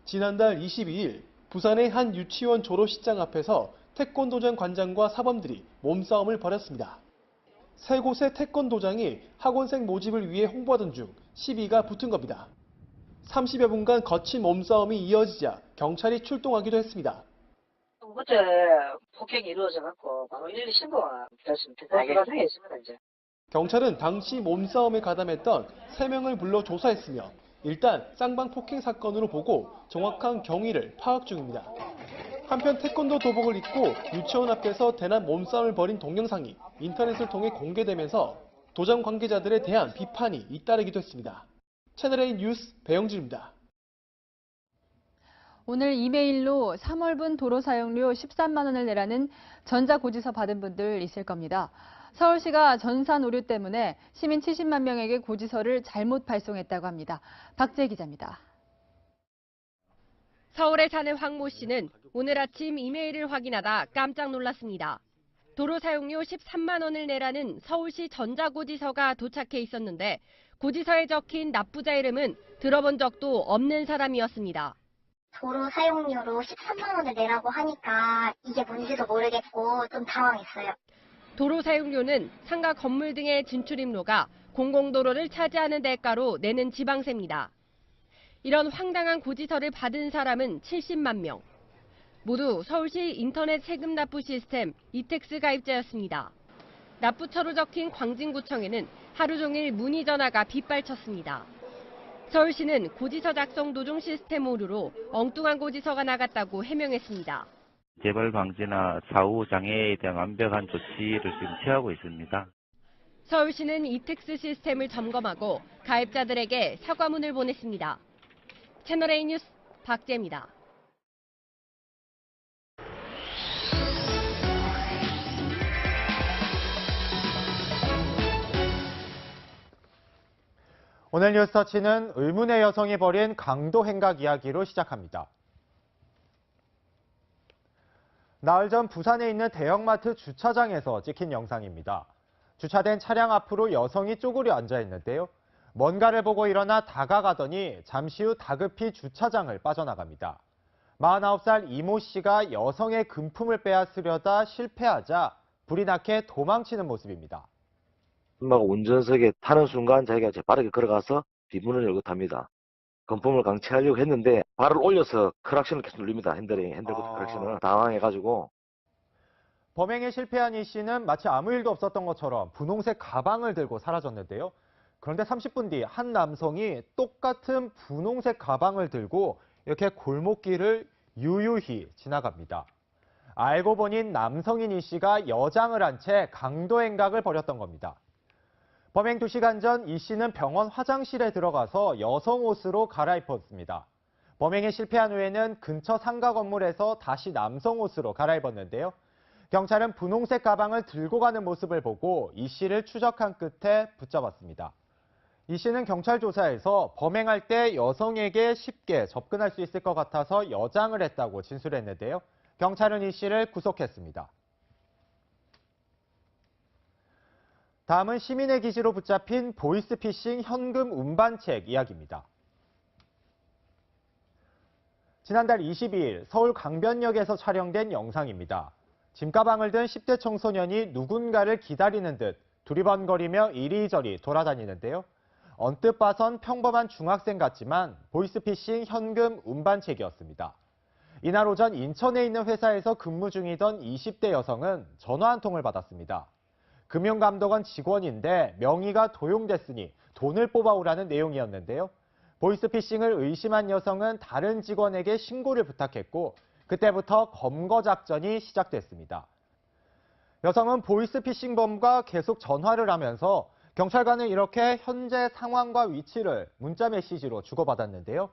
지난달 22일 부산의 한 유치원 졸업식장 앞에서 태권도장 관장과 사범들이 몸싸움을 벌였습니다. 세 곳의 태권도장이 학원생 모집을 위해 홍보하던 중 시비가 붙은 겁니다. 30여 분간 거친 몸싸움이 이어지자 경찰이 출동하기도 했습니다. 어제 폭행이 이루어져갖고 바로 112 신고가 됐습니다. 상했습니다 이제. 경찰은 당시 몸싸움에 가담했던 3명을 불러 조사했으며 일단 쌍방 폭행 사건으로 보고 정확한 경위를 파악 중입니다. 한편 태권도 도복을 입고 유치원 앞에서 대난 몸싸움을 벌인 동영상이 인터넷을 통해 공개되면서 도장 관계자들에 대한 비판이 잇따르기도 했습니다. 채널A 뉴스 배영진입니다. 오늘 이메일로 3월분 도로 사용료 13만 원을 내라는 전자고지서 받은 분들 있을 겁니다. 서울시가 전산 오류 때문에 시민 70만 명에게 고지서를 잘못 발송했다고 합니다. 박재 기자입니다. 서울에 사는 황 모 씨는 오늘 아침 이메일을 확인하다 깜짝 놀랐습니다. 도로 사용료 13만 원을 내라는 서울시 전자고지서가 도착해 있었는데 고지서에 적힌 납부자 이름은 들어본 적도 없는 사람이었습니다. 도로 사용료로 13만 원을 내라고 하니까 이게 뭔지도 모르겠고 좀 당황했어요. 도로 사용료는 상가 건물 등의 진출입로가 공공도로를 차지하는 대가로 내는 지방세입니다. 이런 황당한 고지서를 받은 사람은 70만 명. 모두 서울시 인터넷 세금 납부 시스템 이택스 가입자였습니다. 납부처로 적힌 광진구청에는 하루 종일 문의 전화가 빗발쳤습니다. 서울시는 고지서 작성 도중 시스템 오류로 엉뚱한 고지서가 나갔다고 해명했습니다. 재발 방지나 사후 장애에 대한 완벽한 조치를 지금 취하고 있습니다. 서울시는 이택스 시스템을 점검하고 가입자들에게 사과문을 보냈습니다. 채널A 뉴스 박재입니다. 오늘 뉴스터치는 의문의 여성이 벌인 강도 행각 이야기로 시작합니다. 나흘 전 부산에 있는 대형마트 주차장에서 찍힌 영상입니다. 주차된 차량 앞으로 여성이 쪼그려 앉아 있는데요. 뭔가를 보고 일어나 다가가더니 잠시 후 다급히 주차장을 빠져나갑니다. 49살 이모 씨가 여성의 금품을 빼앗으려다 실패하자 불이 나게 도망치는 모습입니다. 엄마가 운전석에 타는 순간 자기가 빠르게 걸어가서 뒷문을 열고 탑니다. 금품을 강취하려고 했는데 발을 올려서 크락션을 계속 누릅니다. 핸들 크락션을 당황해가지고. 범행에 실패한 이 씨는 마치 아무 일도 없었던 것처럼 분홍색 가방을 들고 사라졌는데요. 그런데 30분 뒤 한 남성이 똑같은 분홍색 가방을 들고 이렇게 골목길을 유유히 지나갑니다. 알고 보니 남성인 이 씨가 여장을 한 채 강도 행각을 벌였던 겁니다. 범행 2시간 전 이 씨는 병원 화장실에 들어가서 여성 옷으로 갈아입었습니다. 범행에 실패한 후에는 근처 상가 건물에서 다시 남성 옷으로 갈아입었는데요. 경찰은 분홍색 가방을 들고 가는 모습을 보고 이 씨를 추적한 끝에 붙잡았습니다. 이 씨는 경찰 조사에서 범행할 때 여성에게 쉽게 접근할 수 있을 것 같아서 여장을 했다고 진술했는데요. 경찰은 이 씨를 구속했습니다. 다음은 시민의 기지로 붙잡힌 보이스피싱 현금 운반책 이야기입니다. 지난달 22일 서울 강변역에서 촬영된 영상입니다. 짐가방을 든 10대 청소년이 누군가를 기다리는 듯 두리번거리며 이리저리 돌아다니는데요. 언뜻 봐선 평범한 중학생 같지만 보이스피싱 현금 운반책이었습니다. 이날 오전 인천에 있는 회사에서 근무 중이던 20대 여성은 전화 한 통을 받았습니다. 금융감독원 직원인데 명의가 도용됐으니 돈을 뽑아오라는 내용이었는데요. 보이스피싱을 의심한 여성은 다른 직원에게 신고를 부탁했고 그때부터 검거 작전이 시작됐습니다. 여성은 보이스피싱범과 계속 전화를 하면서 경찰관은 이렇게 현재 상황과 위치를 문자 메시지로 주고받았는데요.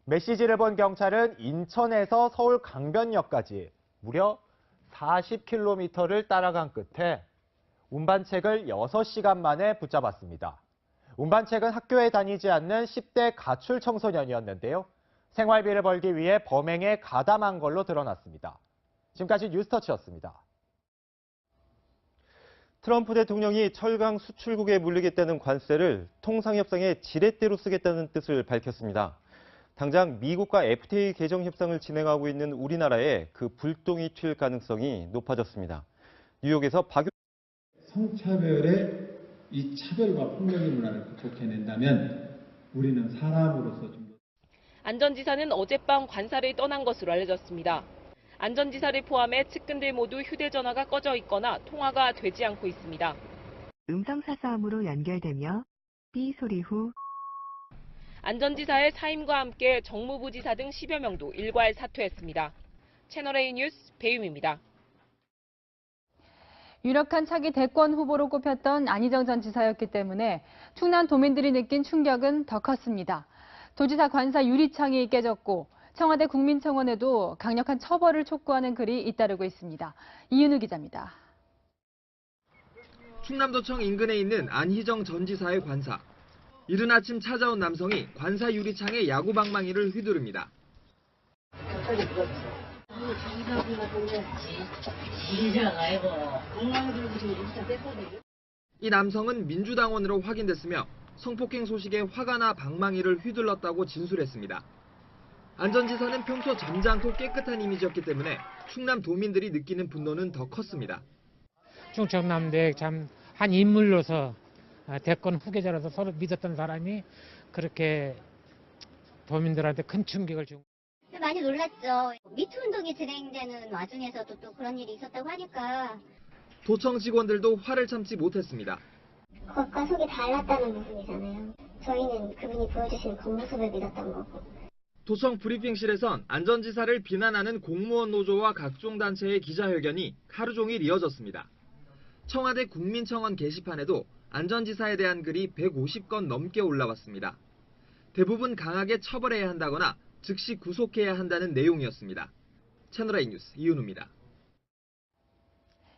메시지를 본 경찰은 인천에서 서울 강변역까지 무려 40km를 따라간 끝에 운반책을 6시간 만에 붙잡았습니다. 운반책은 학교에 다니지 않는 10대 가출 청소년이었는데요. 생활비를 벌기 위해 범행에 가담한 걸로 드러났습니다. 지금까지 뉴스터치였습니다. 트럼프 대통령이 철강 수출국에 물리겠다는 관세를 통상협상의 지렛대로 쓰겠다는 뜻을 밝혔습니다. 당장 미국과 FTA 개정 협상을 진행하고 있는 우리나라에 그 불똥이 튈 가능성이 높아졌습니다. 뉴욕에서 성차별의 이 차별과 폭력의 문화를 극복해낸다면 우리는 사람으로서 좀 안전지사는 어젯밤 관사를 떠난 것으로 알려졌습니다. 안전지사를 포함해 측근들 모두 휴대전화가 꺼져 있거나 통화가 되지 않고 있습니다. 음성사서함으로 연결되며 삐 소리 후 안전지사의 사임과 함께 정무부지사 등 10여 명도 일괄 사퇴했습니다. 채널A 뉴스 배유미입니다. 유력한 차기 대권 후보로 꼽혔던 안희정 전 지사였기 때문에 충남 도민들이 느낀 충격은 더 컸습니다. 도지사 관사 유리창이 깨졌고 청와대 국민청원에도 강력한 처벌을 촉구하는 글이 잇따르고 있습니다. 이윤우 기자입니다. 충남도청 인근에 있는 안희정 전 지사의 관사. 이른 아침 찾아온 남성이 관사 유리창에 야구방망이를 휘두릅니다. 이 남성은 민주당원으로 확인됐으며 성폭행 소식에 화가 나 방망이를 휘둘렀다고 진술했습니다. 안 전 지사는 평소 점잖고 깨끗한 이미지였기 때문에 충남 도민들이 느끼는 분노는 더 컸습니다. 충청남도의 참 한 인물로서 대권 후계자로서 서로 믿었던 사람이 그렇게 도민들한테 큰 충격을 준. 많이 놀랐죠. 미투 운동이 진행되는 와중에서도 또 그런 일이 있었다고 하니까. 도청 직원들도 화를 참지 못했습니다. 겉과 속이 달랐다는 부분이잖아요. 저희는 그분이 보여주신 겉모습을 믿었던 거고. 도청 브리핑실에선 안 전 지사를 비난하는 공무원 노조와 각종 단체의 기자회견이 하루 종일 이어졌습니다. 청와대 국민청원 게시판에도 안 전 지사에 대한 글이 150건 넘게 올라왔습니다. 대부분 강하게 처벌해야 한다거나 즉시 구속해야 한다는 내용이었습니다. 채널A 뉴스 이윤우입니다.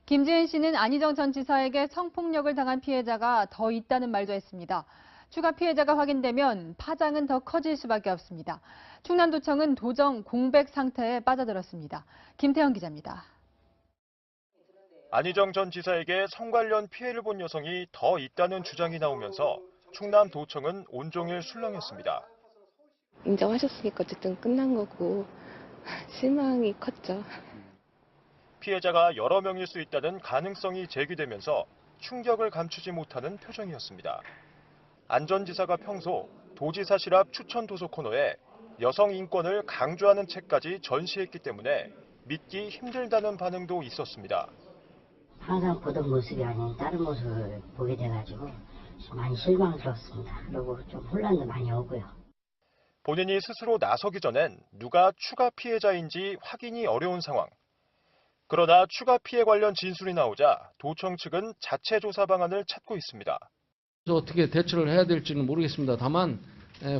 김지은 씨는 안희정 전 지사에게 성폭력을 당한 피해자가 더 있다는 말도 했습니다. 추가 피해자가 확인되면 파장은 더 커질 수밖에 없습니다. 충남도청은 도정 공백 상태에 빠져들었습니다. 김태형 기자입니다. 안희정 전 지사에게 성 관련 피해를 본 여성이 더 있다는 주장이 나오면서 충남도청은 온종일 술렁였습니다. 인정하셨으니까 어쨌든 끝난 거고 실망이 컸죠. 피해자가 여러 명일 수 있다는 가능성이 제기되면서 충격을 감추지 못하는 표정이었습니다. 안 전 지사가 평소 도지사실 앞 추천 도서 코너에 여성 인권을 강조하는 책까지 전시했기 때문에 믿기 힘들다는 반응도 있었습니다. 항상 보던 모습이 아닌 다른 모습을 보게 돼가지고 많이 실망스럽습니다. 그리고 좀 혼란도 많이 오고요. 본인이 스스로 나서기 전엔 누가 추가 피해자인지 확인이 어려운 상황. 그러나 추가 피해 관련 진술이 나오자 도청 측은 자체 조사 방안을 찾고 있습니다. 어떻게 대처를 해야 될지는 모르겠습니다. 다만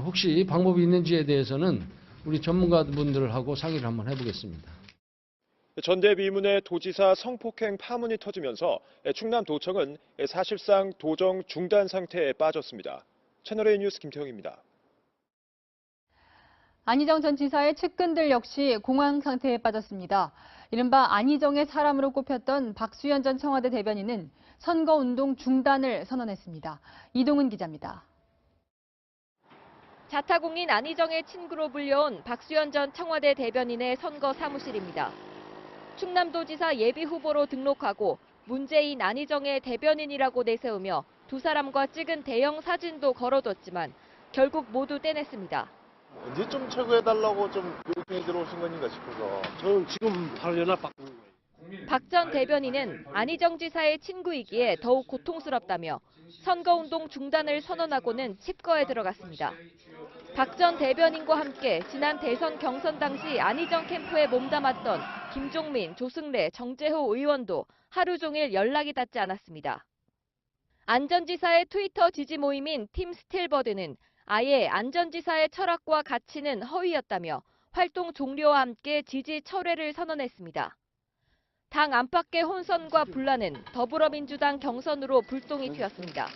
혹시 방법이 있는지에 대해서는 우리 전문가분들하고 상의를 한번 해보겠습니다. 전대미문의 도지사 성폭행 파문이 터지면서 충남도청은 사실상 도정 중단 상태에 빠졌습니다. 채널A 뉴스 김태형입니다. 안희정 전 지사의 측근들 역시 공황 상태에 빠졌습니다. 이른바 안희정의 사람으로 꼽혔던 박수현 전 청와대 대변인은 선거운동 중단을 선언했습니다. 이동은 기자입니다. 자타공인 안희정의 친구로 불려온 박수현 전 청와대 대변인의 선거 사무실입니다. 충남도지사 예비후보로 등록하고 문재인 안희정의 대변인이라고 내세우며 두 사람과 찍은 대형 사진도 걸어뒀지만 결국 모두 떼냈습니다. 언제쯤 철거해달라고 좀 요청이 들어오신 건가 싶어서 저는 지금 바로 연락 받고 있는 거예요. 박 전 대변인은 안희정 지사의 친구이기에 더욱 고통스럽다며 선거운동 중단을 선언하고는 칩거에 들어갔습니다. 박 전 대변인과 함께 지난 대선 경선 당시 안희정 캠프에 몸담았던 김종민, 조승래, 정재호 의원도 하루 종일 연락이 닿지 않았습니다. 안 전 지사의 트위터 지지 모임인 팀 스틸버드는 아예 안 전 지사의 철학과 가치는 허위였다며 활동 종료와 함께 지지 철회를 선언했습니다. 당 안팎의 혼선과 분란은 더불어민주당 경선으로 불똥이 튀었습니다.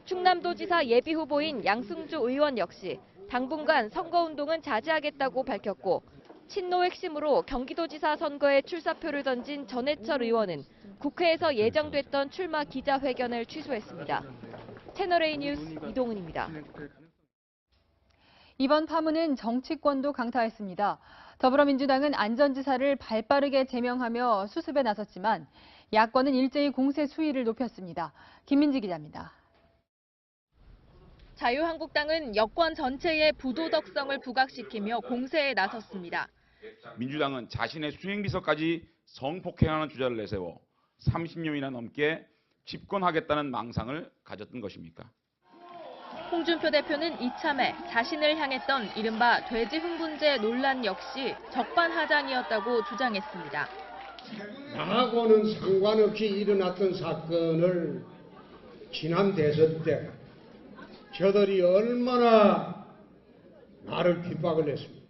충남도지사 예비후보인 양승주 의원 역시 당분간 선거운동은 자제하겠다고 밝혔고 친노 핵심으로 경기도지사 선거에 출사표를 던진 전해철 의원은 국회에서 예정됐던 출마 기자회견을 취소했습니다. 채널A 뉴스 이동은입니다. 이번 파문은 정치권도 강타했습니다. 더불어민주당은 안 전 지사를 발빠르게 제명하며 수습에 나섰지만 야권은 일제히 공세 수위를 높였습니다. 김민지 기자입니다. 자유한국당은 여권 전체의 부도덕성을 부각시키며 공세에 나섰습니다. 민주당은 자신의 수행비서까지 성폭행하는 주자를 내세워 30년이나 넘게 집권하겠다는 망상을 가졌던 것입니까? 홍준표 대표는 이참에 자신을 향했던 이른바 돼지 흥분제 논란 역시 적반하장이었다고 주장했습니다. 나하고는 상관없이 일어났던 사건을 지난 대선 때 저들이 얼마나 나를 핍박을 했습니까?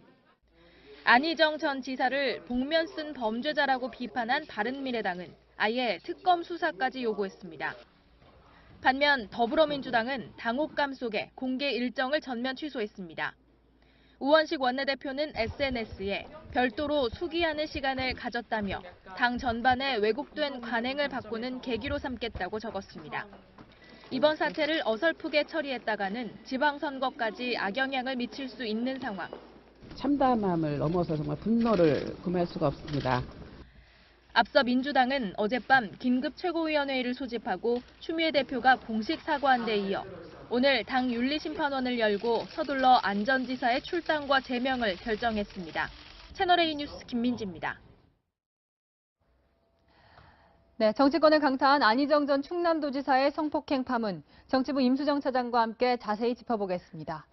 안희정 전 지사를 복면 쓴 범죄자라고 비판한 바른미래당은 아예 특검 수사까지 요구했습니다. 반면 더불어민주당은 당혹감 속에 공개 일정을 전면 취소했습니다. 우원식 원내대표는 SNS에 별도로 수기하는 시간을 가졌다며 당 전반에 왜곡된 관행을 바꾸는 계기로 삼겠다고 적었습니다. 이번 사태를 어설프게 처리했다가는 지방선거까지 악영향을 미칠 수 있는 상황. 참담함을 넘어서 정말 분노를 금할 수가 없습니다. 앞서 민주당은 어젯밤 긴급 최고위원회의를 소집하고 추미애 대표가 공식 사과한 데 이어 오늘 당 윤리심판원을 열고 서둘러 안 전 지사의 출당과 제명을 결정했습니다. 채널A 뉴스 김민지입니다. 네, 정치권을 강타한 안희정 전 충남도지사의 성폭행 파문, 정치부 임수정 차장과 함께 자세히 짚어보겠습니다.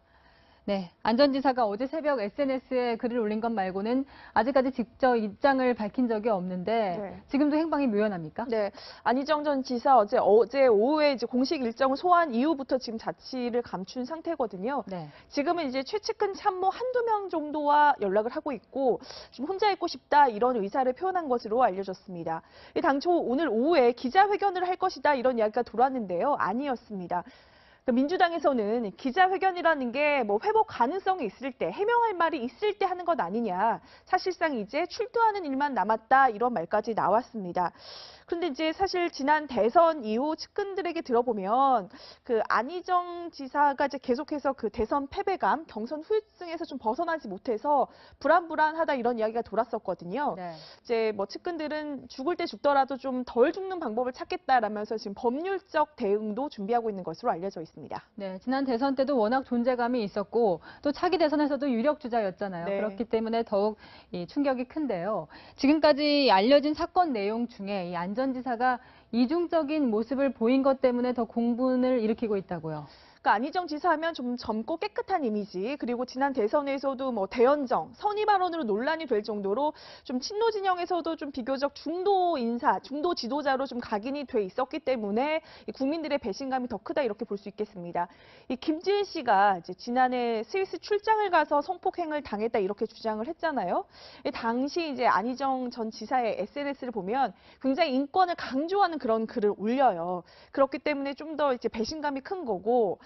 네, 안 전 지사가 어제 새벽 SNS에 글을 올린 것 말고는 아직까지 직접 입장을 밝힌 적이 없는데 네. 지금도 행방이 묘연합니까? 네, 안희정 전 지사 어제 오후에 이제 공식 일정을 소화한 이후부터 지금 자취를 감춘 상태거든요. 네. 지금은 이제 최측근 참모 한두 명 정도와 연락을 하고 있고 좀 혼자 있고 싶다 이런 의사를 표현한 것으로 알려졌습니다. 당초 오늘 오후에 기자회견을 할 것이다 이런 이야기가 돌았는데요. 아니었습니다. 민주당에서는 기자회견이라는 게 뭐 회복 가능성이 있을 때, 해명할 말이 있을 때 하는 것 아니냐. 사실상 이제 출두하는 일만 남았다 이런 말까지 나왔습니다. 그런데 이제 사실 지난 대선 이후 측근들에게 들어보면 그 안희정 지사가 이제 계속해서 그 대선 패배감, 경선 후유증에서 좀 벗어나지 못해서 불안불안하다 이런 이야기가 돌았었거든요. 네. 이제 뭐 측근들은 죽을 때 죽더라도 좀 덜 죽는 방법을 찾겠다라면서 지금 법률적 대응도 준비하고 있는 것으로 알려져 있습니다. 네, 지난 대선 때도 워낙 존재감이 있었고 또 차기 대선에서도 유력 주자였잖아요. 네. 그렇기 때문에 더욱 이 충격이 큰데요. 지금까지 알려진 사건 내용 중에 이 안전지사가 이중적인 모습을 보인 것 때문에 더 공분을 일으키고 있다고요. 그러니까 안희정 지사 하면 좀 젊고 깨끗한 이미지, 그리고 지난 대선에서도 뭐 대연정, 선의 발언으로 논란이 될 정도로 좀 친노 진영에서도 좀 비교적 중도 인사, 중도 지도자로 좀 각인이 돼 있었기 때문에 이 국민들의 배신감이 더 크다 이렇게 볼 수 있겠습니다. 이 김지은 씨가 이제 지난해 스위스 출장을 가서 성폭행을 당했다 이렇게 주장을 했잖아요. 당시 이제 안희정 전 지사의 SNS를 보면 굉장히 인권을 강조하는 그런 글을 올려요. 그렇기 때문에 좀 더 이제 배신감이 큰 거고.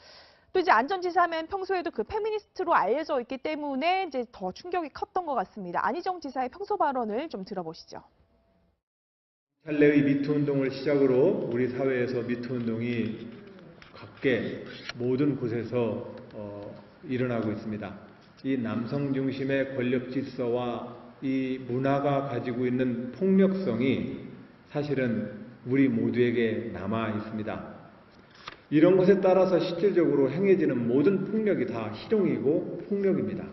또 이제 안전지사 하면 평소에도 그 페미니스트로 알려져 있기 때문에 이제 더 충격이 컸던 것 같습니다. 안희정 지사의 평소 발언을 좀 들어보시죠. 탈레의 미투 운동을 시작으로 우리 사회에서 미투 운동이 각계 모든 곳에서 일어나고 있습니다. 이 남성 중심의 권력 질서와 이 문화가 가지고 있는 폭력성이 사실은 우리 모두에게 남아 있습니다. 이런 것에 따라서 실질적으로 행해지는 모든 폭력이 다 희롱이고 폭력입니다.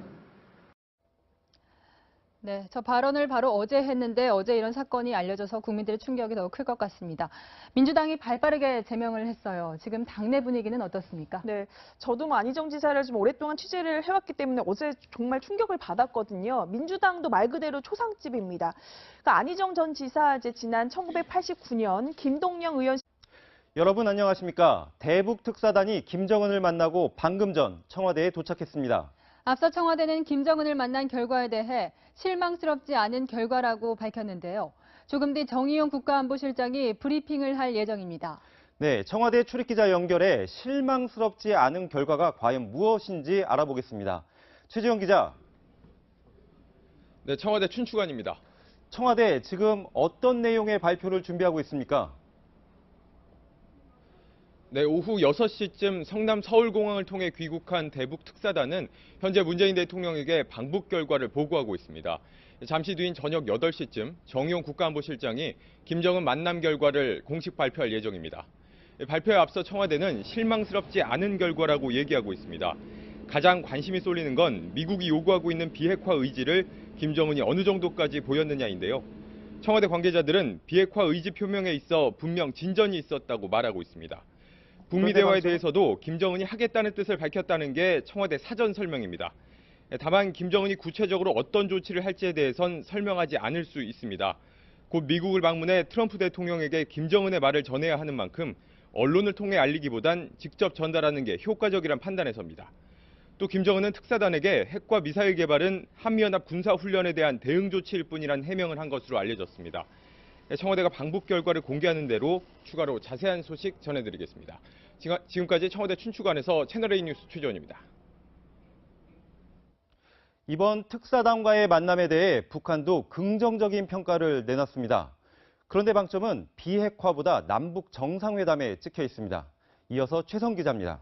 네, 저 발언을 바로 어제 했는데 어제 이런 사건이 알려져서 국민들의 충격이 더 클 것 같습니다. 민주당이 발빠르게 제명을 했어요. 지금 당내 분위기는 어떻습니까? 네, 저도 뭐 안희정 지사를 좀 오랫동안 취재를 해왔기 때문에 어제 정말 충격을 받았거든요. 민주당도 말 그대로 초상집입니다. 그러니까 안희정 전 지사 이제 지난 1989년 김동영 의원 여러분 안녕하십니까? 대북 특사단이 김정은을 만나고 방금 전 청와대에 도착했습니다. 앞서 청와대는 김정은을 만난 결과에 대해 실망스럽지 않은 결과라고 밝혔는데요. 조금 뒤 정의용 국가안보실장이 브리핑을 할 예정입니다. 네, 청와대 출입기자 연결해 실망스럽지 않은 결과가 과연 무엇인지 알아보겠습니다. 최지영 기자. 네, 청와대 춘추관입니다. 청와대 지금 어떤 내용의 발표를 준비하고 있습니까? 네, 오후 6시쯤 성남 서울공항을 통해 귀국한 대북 특사단은 현재 문재인 대통령에게 방북 결과를 보고하고 있습니다. 잠시 뒤인 저녁 8시쯤 정의용 국가안보실장이 김정은 만남 결과를 공식 발표할 예정입니다. 발표에 앞서 청와대는 실망스럽지 않은 결과라고 얘기하고 있습니다. 가장 관심이 쏠리는 건 미국이 요구하고 있는 비핵화 의지를 김정은이 어느 정도까지 보였느냐인데요. 청와대 관계자들은 비핵화 의지 표명에 있어 분명 진전이 있었다고 말하고 있습니다. 북미 대화에 대해서도 김정은이 하겠다는 뜻을 밝혔다는 게 청와대 사전 설명입니다. 다만 김정은이 구체적으로 어떤 조치를 할지에 대해선 설명하지 않을 수 있습니다. 곧 미국을 방문해 트럼프 대통령에게 김정은의 말을 전해야 하는 만큼 언론을 통해 알리기보단 직접 전달하는 게 효과적이란 판단에 섭니다. 또 김정은은 특사단에게 핵과 미사일 개발은 한미연합 군사훈련에 대한 대응 조치일 뿐이란 해명을 한 것으로 알려졌습니다. 청와대가 방북 결과를 공개하는 대로 추가로 자세한 소식 전해드리겠습니다. 지금까지 청와대 춘추관에서 채널A 뉴스 최지원입니다. 이번 특사단과의 만남에 대해 북한도 긍정적인 평가를 내놨습니다. 그런데 방점은 비핵화보다 남북 정상회담에 찍혀 있습니다. 이어서 최성 기자입니다.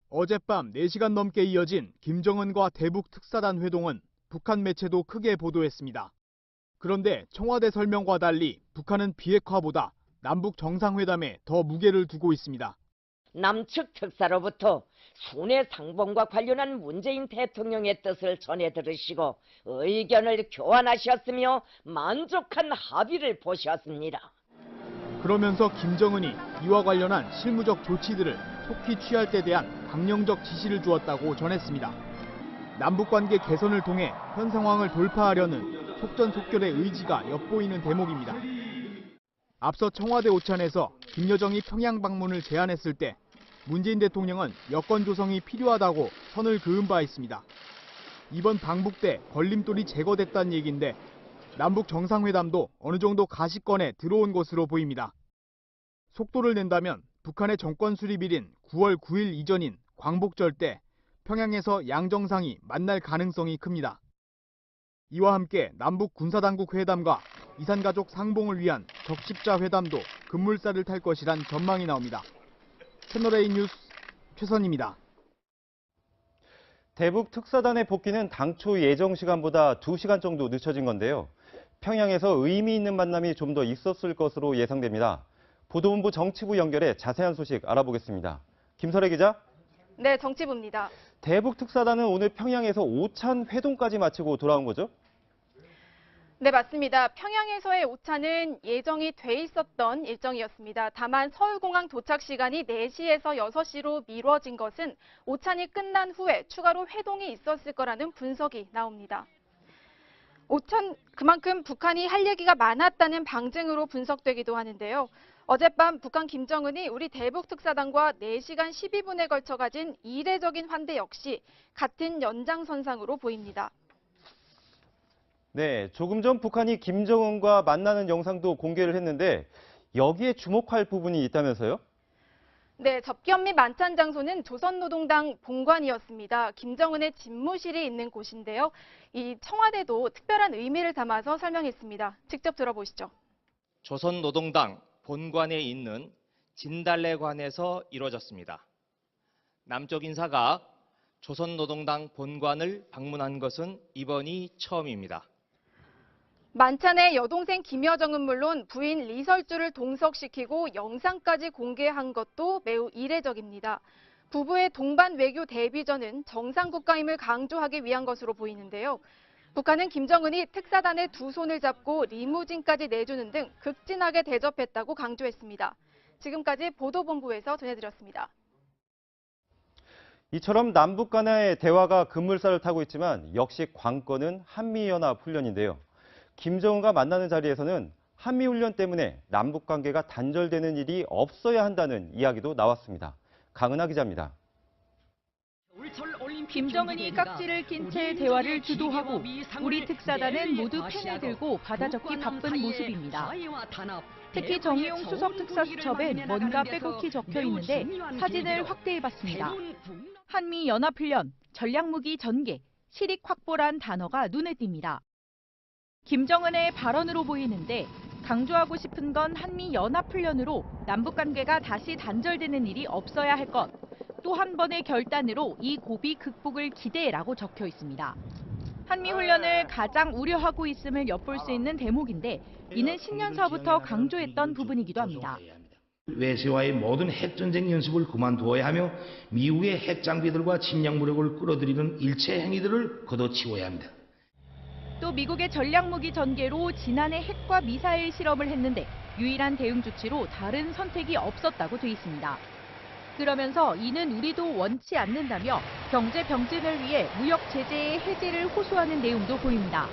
어젯밤 4시간 넘게 이어진 김정은과 대북 특사단 회동은 북한 매체도 크게 보도했습니다. 그런데 청와대 설명과 달리 북한은 비핵화보다 남북 정상회담에 더 무게를 두고 있습니다. 남측 특사로부터 순회 상봉과 관련한 문재인 대통령의 뜻을 전해 들으시고 의견을 교환하셨으며 만족한 합의를 보셨습니다. 그러면서 김정은이 이와 관련한 실무적 조치들을 속히 취할 때 대한 강령적 지시를 주었다고 전했습니다. 남북관계 개선을 통해 현 상황을 돌파하려는 속전속결의 의지가 엿보이는 대목입니다. 앞서 청와대 오찬에서 김여정이 평양 방문을 제안했을 때 문재인 대통령은 여건 조성이 필요하다고 선을 그은 바 있습니다. 이번 방북 때 걸림돌이 제거됐다는 얘기인데 남북 정상회담도 어느 정도 가시권에 들어온 것으로 보입니다. 속도를 낸다면 북한의 정권 수립일인 9월 9일 이전인 광복절 때 평양에서 양정상이 만날 가능성이 큽니다. 이와 함께 남북 군사당국 회담과 이산가족 상봉을 위한 적십자 회담도 급물살을 탈 것이란 전망이 나옵니다. 채널A 뉴스 최선입니다. 대북 특사단의 복귀는 당초 예정 시간보다 2시간 정도 늦춰진 건데요. 평양에서 의미 있는 만남이 좀 더 있었을 것으로 예상됩니다. 보도본부 정치부 연결해 자세한 소식 알아보겠습니다. 김설혜 기자. 네, 정치부입니다. 대북 특사단은 오늘 평양에서 오찬 회동까지 마치고 돌아온 거죠? 네, 맞습니다. 평양에서의 오찬은 예정이 돼 있었던 일정이었습니다. 다만 서울공항 도착 시간이 4시에서 6시로 미뤄진 것은 오찬이 끝난 후에 추가로 회동이 있었을 거라는 분석이 나옵니다. 오찬, 그만큼 북한이 할 얘기가 많았다는 방증으로 분석되기도 하는데요. 어젯밤 북한 김정은이 우리 대북 특사단과 4시간 12분에 걸쳐 가진 이례적인 환대 역시 같은 연장선상으로 보입니다. 네, 조금 전 북한이 김정은과 만나는 영상도 공개를 했는데 여기에 주목할 부분이 있다면서요? 네, 접견 및 만찬 장소는 조선노동당 본관이었습니다. 김정은의 집무실이 있는 곳인데요. 이 청와대도 특별한 의미를 담아서 설명했습니다. 직접 들어보시죠. 조선노동당 본관에 있는 진달래관에서 이루어졌습니다. 남쪽 인사가 조선노동당 본관을 방문한 것은 이번이 처음입니다. 만찬에 여동생 김여정은 물론 부인 리설주를 동석시키고 영상까지 공개한 것도 매우 이례적입니다. 부부의 동반 외교 대비전은 정상 국가임을 강조하기 위한 것으로 보이는데요. 북한은 김정은이 특사단의 두 손을 잡고 리무진까지 내주는 등 극진하게 대접했다고 강조했습니다. 지금까지 보도본부에서 전해드렸습니다. 이처럼 남북 간의 대화가 급물살을 타고 있지만 역시 관건은 한미연합훈련인데요. 김정은과 만나는 자리에서는 한미훈련 때문에 남북 관계가 단절되는 일이 없어야 한다는 이야기도 나왔습니다. 강은하 기자입니다. 김정은이 깍지를 낀 채 대화를 주도하고 우리 특사단은 모두 펜을 들고 받아적기 바쁜 모습입니다. 특히 정의용 수석 특사수첩엔 뭔가 빼곡히 적혀 있는데 사진을 확대해봤습니다. 한미연합훈련, 전략무기 전개, 실익 확보란 단어가 눈에 띕니다. 김정은의 발언으로 보이는데 강조하고 싶은 건 한미연합훈련으로 남북관계가 다시 단절되는 일이 없어야 할 것. 또 한 번의 결단으로 이 고비 극복을 기대라고 적혀 있습니다. 한미훈련을 가장 우려하고 있음을 엿볼 수 있는 대목인데 이는 신년사부터 강조했던 부분이기도 합니다. 외세와의 모든 핵전쟁 연습을 그만두어야 하며 미국의 핵장비들과 침략 무력을 끌어들이는 일체 행위들을 걷어치워야 합니다. 또 미국의 전략무기 전개로 지난해 핵과 미사일 실험을 했는데 유일한 대응 조치로 다른 선택이 없었다고 돼 있습니다. 그러면서 이는 우리도 원치 않는다며 경제 병진을 위해 무역 제재의 해제를 호소하는 내용도 보입니다.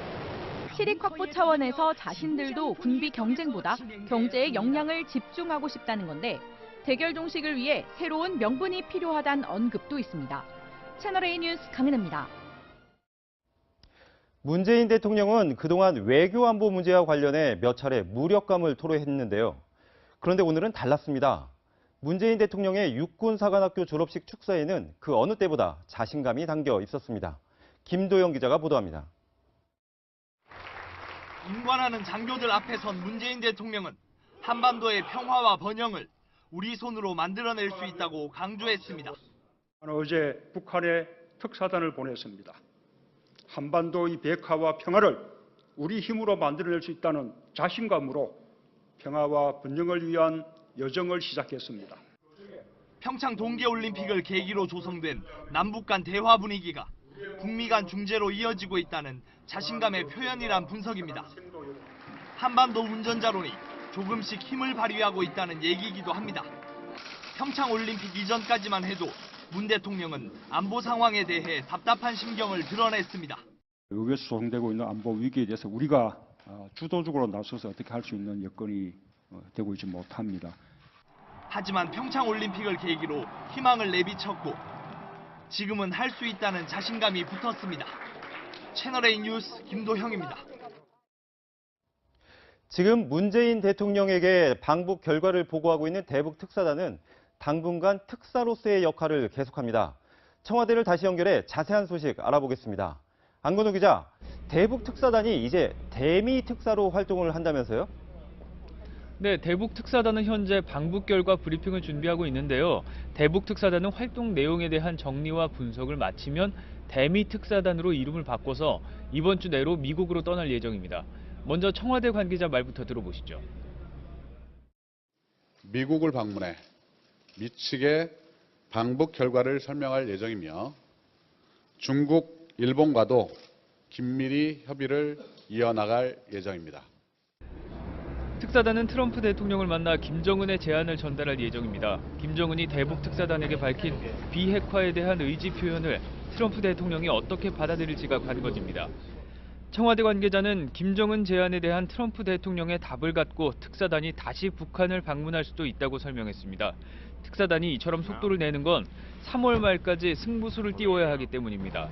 실익 확보 차원에서 자신들도 군비 경쟁보다 경제에 역량을 집중하고 싶다는 건데 대결 종식을 위해 새로운 명분이 필요하다는 언급도 있습니다. 채널A 뉴스 강은혜입니다. 문재인 대통령은 그동안 외교안보 문제와 관련해 몇 차례 무력감을 토로했는데요. 그런데 오늘은 달랐습니다. 문재인 대통령의 육군사관학교 졸업식 축사에는 그 어느 때보다 자신감이 담겨 있었습니다. 김도영 기자가 보도합니다. 인관하는 장교들 앞에 선 문재인 대통령은 한반도의 평화와 번영을 우리 손으로 만들어낼 수 있다고 강조했습니다. 어제 북한에 특사단을 보냈습니다. 한반도의 백화와 평화를 우리 힘으로 만들어낼 수 있다는 자신감으로 평화와 번영을 위한 여정을 시작했습니다. 평창 동계올림픽을 계기로 조성된 남북 간 대화 분위기가 북미 간 중재로 이어지고 있다는 자신감의 표현이란 분석입니다. 한반도 운전자론이 조금씩 힘을 발휘하고 있다는 얘기이기도 합니다. 평창 올림픽 이전까지만 해도 문 대통령은 안보 상황에 대해 답답한 심경을 드러냈습니다. 의회에서 조성되고 있는 안보 위기에 대해서 우리가 주도적으로 나서서 어떻게 할 수 있는 여건이 되고 있지 못합니다. 하지만 평창 올림픽을 계기로 희망을 내비쳤고 지금은 할 수 있다는 자신감이 붙었습니다. 채널A 뉴스 김도형입니다. 지금 문재인 대통령에게 방북 결과를 보고하고 있는 대북 특사단은 당분간 특사로서의 역할을 계속합니다. 청와대를 다시 연결해 자세한 소식 알아보겠습니다. 안건우 기자, 대북 특사단이 이제 대미 특사로 활동을 한다면서요? 네, 대북 특사단은 현재 방북 결과 브리핑을 준비하고 있는데요. 대북 특사단은 활동 내용에 대한 정리와 분석을 마치면 대미 특사단으로 이름을 바꿔서 이번 주 내로 미국으로 떠날 예정입니다. 먼저 청와대 관계자 말부터 들어보시죠. 미국을 방문해 미 측의 방북 결과를 설명할 예정이며 중국, 일본과도 긴밀히 협의를 이어나갈 예정입니다. 특사단은 트럼프 대통령을 만나 김정은의 제안을 전달할 예정입니다. 김정은이 대북 특사단에게 밝힌 비핵화에 대한 의지 표현을 트럼프 대통령이 어떻게 받아들일지가 관건입니다. 청와대 관계자는 김정은 제안에 대한 트럼프 대통령의 답을 갖고 특사단이 다시 북한을 방문할 수도 있다고 설명했습니다. 특사단이 이처럼 속도를 내는 건 3월 말까지 승부수를 띄워야 하기 때문입니다.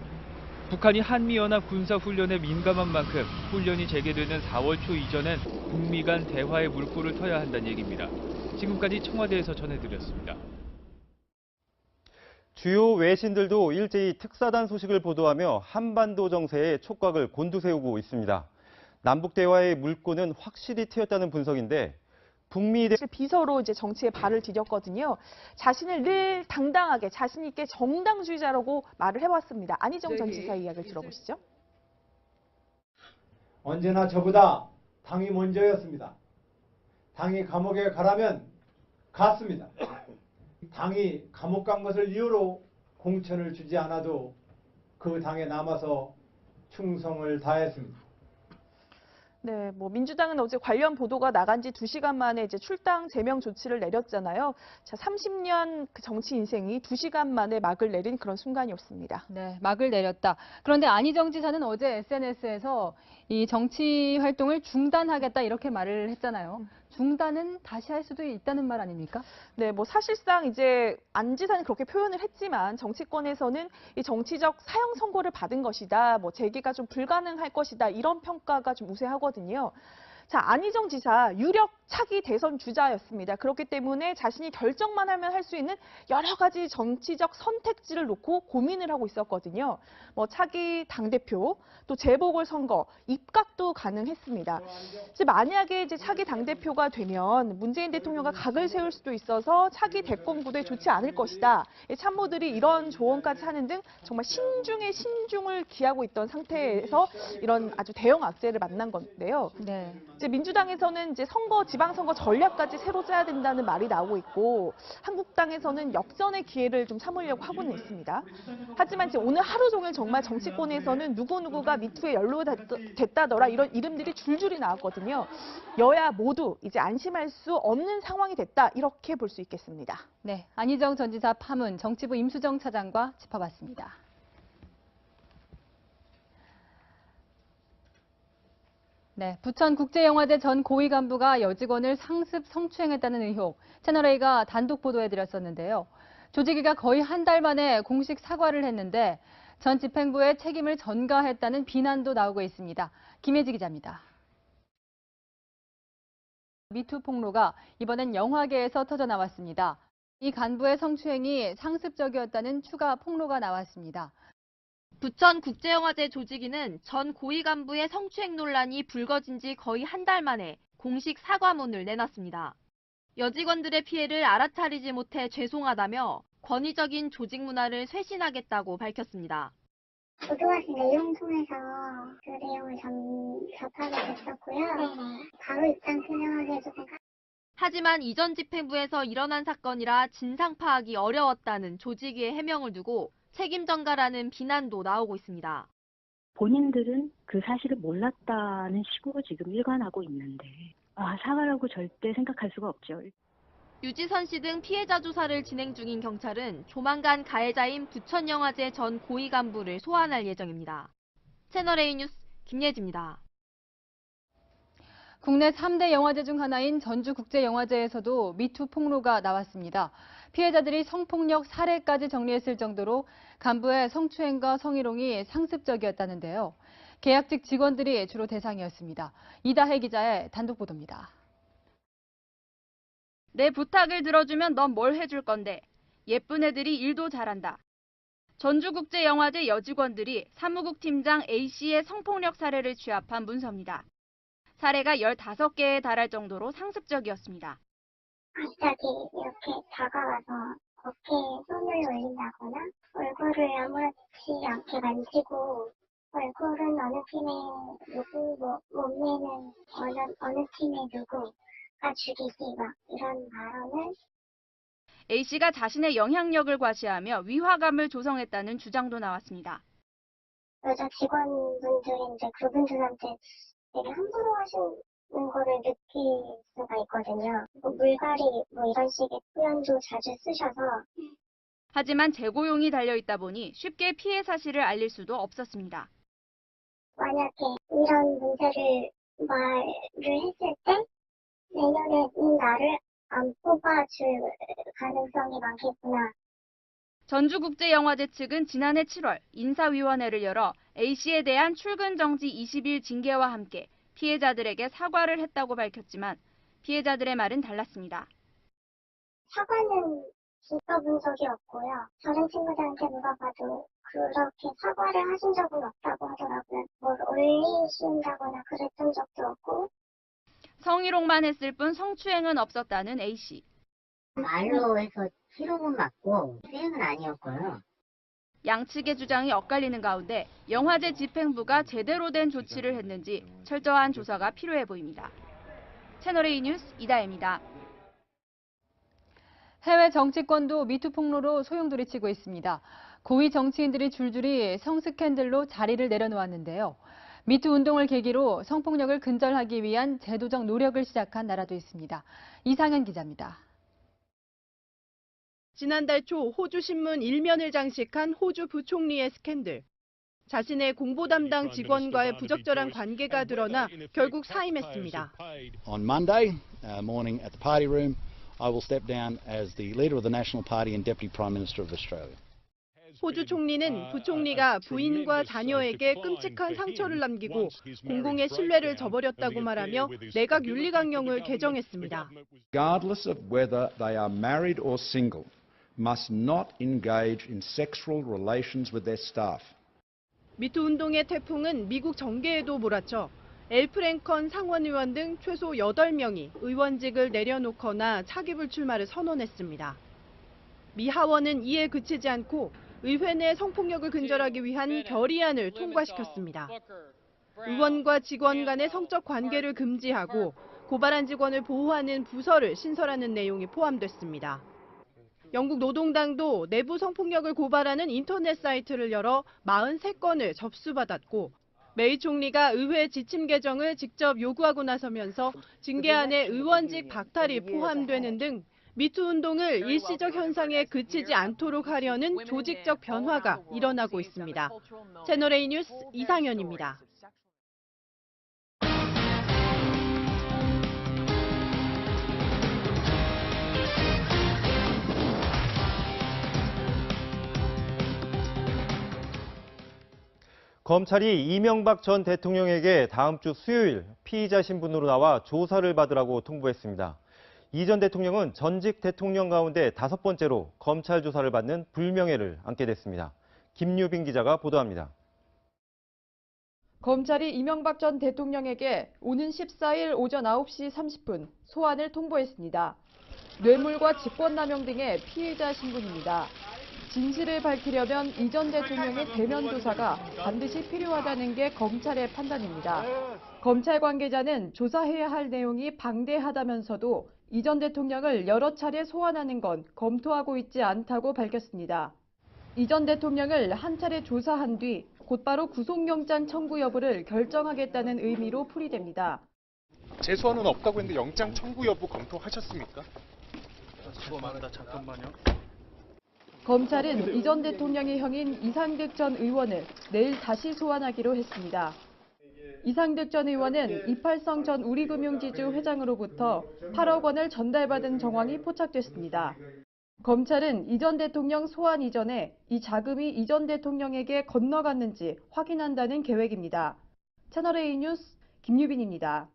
북한이 한미연합 군사훈련에 민감한 만큼 훈련이 재개되는 4월 초 이전엔 북미 간 대화의 물꼬를 터야 한다는 얘기입니다. 지금까지 청와대에서 전해드렸습니다. 주요 외신들도 일제히 특사단 소식을 보도하며 한반도 정세에 촉각을 곤두세우고 있습니다. 남북 대화의 물꼬는 확실히 트였다는 분석인데 북미 비서로 이제 정치에 발을 디뎠거든요. 자신을 늘 당당하게 자신 있게 정당주의자라고 말을 해왔습니다. 안희정 전 지사 이야기를 들어보시죠. 언제나 저보다 당이 먼저였습니다. 당이 감옥에 가라면 갔습니다. 당이 감옥 간 것을 이유로 공천을 주지 않아도 그 당에 남아서 충성을 다했습니다. 네, 뭐 민주당은 어제 관련 보도가 나간 지 2시간 만에 이제 출당 제명 조치를 내렸잖아요. 자, 30년 그 정치 인생이 2시간 만에 막을 내린 그런 순간이었습니다. 네, 막을 내렸다. 그런데 안희정 지사는 어제 SNS에서 이 정치 활동을 중단하겠다 이렇게 말을 했잖아요. 중단은 다시 할 수도 있다는 말 아닙니까? 네, 뭐 사실상 이제 안 지사는 그렇게 표현을 했지만 정치권에서는 이 정치적 사형 선고를 받은 것이다, 뭐 재개가 좀 불가능할 것이다 이런 평가가 좀 우세하거든요. 자, 안희정 지사 유력 차기 대선 주자였습니다. 그렇기 때문에 자신이 결정만 하면 할 수 있는 여러 가지 정치적 선택지를 놓고 고민을 하고 있었거든요. 뭐 차기 당대표, 또 재보궐선거, 입각도 가능했습니다. 이제 만약에 이제 차기 당대표가 되면 문재인 대통령과 각을 세울 수도 있어서 차기 대권 구도에 좋지 않을 것이다. 참모들이 이런 조언까지 하는 등 정말 신중에 신중을 기하고 있던 상태에서 이런 아주 대형 악재를 만난 건데요. 네. 이제 민주당에서는 이제 지방선거 전략까지 새로 짜야 된다는 말이 나오고 있고 한국당에서는 역전의 기회를 좀 삼으려고 하고는 있습니다. 하지만 이제 오늘 하루 종일 정말 정치권에서는 누구누구가 미투에 연루됐다더라 이런 이름들이 줄줄이 나왔거든요. 여야 모두 이제 안심할 수 없는 상황이 됐다 이렇게 볼 수 있겠습니다. 네, 안희정 전 지사 파문 정치부 임수정 차장과 짚어봤습니다. 네, 부천국제영화제 전 고위 간부가 여직원을 상습 성추행했다는 의혹, 채널A가 단독 보도해드렸었는데요. 조직위가 거의 한 달 만에 공식 사과를 했는데 전 집행부의 책임을 전가했다는 비난도 나오고 있습니다. 김혜지 기자입니다. 미투 폭로가 이번엔 영화계에서 터져나왔습니다. 이 간부의 성추행이 상습적이었다는 추가 폭로가 나왔습니다. 부천국제영화제 조직위는 전 고위 간부의 성추행 논란이 불거진 지 거의 한 달 만에 공식 사과문을 내놨습니다. 여직원들의 피해를 알아차리지 못해 죄송하다며 권위적인 조직 문화를 쇄신하겠다고 밝혔습니다. 보도하신 내용 통해서 그 내용을 접하게 됐었고요. 바로 입장 표명하게 해서 하지만 이전 집행부에서 일어난 사건이라 진상 파악이 어려웠다는 조직위의 해명을 두고 책임 전가라는 비난도 나오고 있습니다. 본인들은 그 사실을 몰랐다는 식으로 지금 일관하고 있는데 사과라고 절대 생각할 수가 없죠. 유지선 씨 등 피해자 조사를 진행 중인 경찰은 조만간 가해자인 부천영화제 전 고위 간부를 소환할 예정입니다. 채널A 뉴스 김예지입니다. 국내 3대 영화제 중 하나인 전주국제영화제에서도 미투 폭로가 나왔습니다. 피해자들이 성폭력 사례까지 정리했을 정도로 간부의 성추행과 성희롱이 상습적이었다는데요. 계약직 직원들이 주로 대상이었습니다. 이다혜 기자의 단독 보도입니다. 내 부탁을 들어주면 넌 뭘 해줄 건데. 예쁜 애들이 일도 잘한다. 전주국제영화제 여직원들이 사무국 팀장 A씨의 성폭력 사례를 취합한 문서입니다. 사례가 15개에 달할 정도로 상습적이었습니다. 갑자기 이렇게 다가와서 어깨에 손을 올린다거나 얼굴을 아무렇지 않게 만지고 얼굴은 어느 팀의 누구, 몸매는 어느 팀의 누구가 죽이지 막 이런 발언을 A씨가 자신의 영향력을 과시하며 위화감을 조성했다는 주장도 나왔습니다. 여자 직원분들이 이제 그분들한테 되게 함부로 하시는 거를 느낄 수가 있거든요. 물갈이 이런 식의 표현도 자주 쓰셔서 하지만 재고용이 달려있다 보니 쉽게 피해 사실을 알릴 수도 없었습니다. 만약에 이런 문제를 말을 했을 때 내년에는 나를 안 뽑아줄 가능성이 많겠구나. 전주국제영화제 측은 지난해 7월 인사위원회를 열어 A씨에 대한 출근 정지 20일 징계와 함께 피해자들에게 사과를 했다고 밝혔지만 피해자들의 말은 달랐습니다. 사과는 들어본 적이 없고요. 다른 친구들한테 물어봐도 그렇게 사과를 하신 적은 없다고 하더라고요. 뭘 올리신다거나 그랬던 적도 없고. 성희롱만 했을 뿐 성추행은 없었다는 A씨. 말로 해서 희롱은 맞고 수행은 아니었고요. 양측의 주장이 엇갈리는 가운데 영화제 집행부가 제대로 된 조치를 했는지 철저한 조사가 필요해 보입니다. 채널A 뉴스 이다혜입니다. 해외 정치권도 미투 폭로로 소용돌이치고 있습니다. 고위 정치인들이 줄줄이 성스캔들로 자리를 내려놓았는데요. 미투 운동을 계기로 성폭력을 근절하기 위한 제도적 노력을 시작한 나라도 있습니다. 이상현 기자입니다. 지난달 초 호주 신문 1면을 장식한 호주 부총리의 스캔들. 자신의 공보 담당 직원과의 부적절한 관계가 드러나 결국 사임했습니다. On Monday morning at the party room, I will step down as the leader of the National Party and Deputy Prime Minister of Australia. 호주 총리는 부총리가 부인과 자녀에게 끔찍한 상처를 남기고 공공의 신뢰를 저버렸다고 말하며 내각 윤리강령을 개정했습니다. Regardless of whether they are married or single, must not engage in sexual relations with their staff. 미투 운동의 태풍은 미국 정계에도 몰아쳐 엘 프랭컨 상원의원 등 최소 8명이 의원직을 내려놓거나 차기 불출마를 선언했습니다. 미 하원은 이에 그치지 않고 의회 내 성폭력을 근절하기 위한 결의안을 통과시켰습니다. 의원과 직원 간의 성적 관계를 금지하고 고발한 직원을 보호하는 부서를 신설하는 내용이 포함됐습니다. 영국 노동당도 내부 성폭력을 고발하는 인터넷 사이트를 열어 43건을 접수받았고 메이 총리가 의회 지침 개정을 직접 요구하고 나서면서 징계안에 의원직 박탈이 포함되는 등 미투 운동을 일시적 현상에 그치지 않도록 하려는 조직적 변화가 일어나고 있습니다. 채널A 뉴스 이상현입니다. 검찰이 이명박 전 대통령에게 다음 주 수요일 피의자 신분으로 나와 조사를 받으라고 통보했습니다. 이 전 대통령은 전직 대통령 가운데 5번째로 검찰 조사를 받는 불명예를 안게 됐습니다. 김유빈 기자가 보도합니다. 검찰이 이명박 전 대통령에게 오는 14일 오전 9시 30분 소환을 통보했습니다. 뇌물과 직권남용 등의 피해자 신분입니다. 진실을 밝히려면 이 전 대통령의 대면 조사가 반드시 필요하다는 게 검찰의 판단입니다. 검찰 관계자는 조사해야 할 내용이 방대하다면서도 이 전 대통령을 여러 차례 소환하는 건 검토하고 있지 않다고 밝혔습니다. 이 전 대통령을 한 차례 조사한 뒤 곧바로 구속영장 청구 여부를 결정하겠다는 의미로 풀이됩니다. 재소환은 없다고 했는데 영장 청구 여부 검토하셨습니까? 잠깐만요. 검찰은 이 전 대통령의 형인 이상득 전 의원을 내일 다시 소환하기로 했습니다. 이상득 전 의원은 이팔성 전 우리금융지주 회장으로부터 8억 원을 전달받은 정황이 포착됐습니다. 검찰은 이 전 대통령 소환 이전에 이 자금이 이 전 대통령에게 건너갔는지 확인한다는 계획입니다. 채널A 뉴스 김유빈입니다.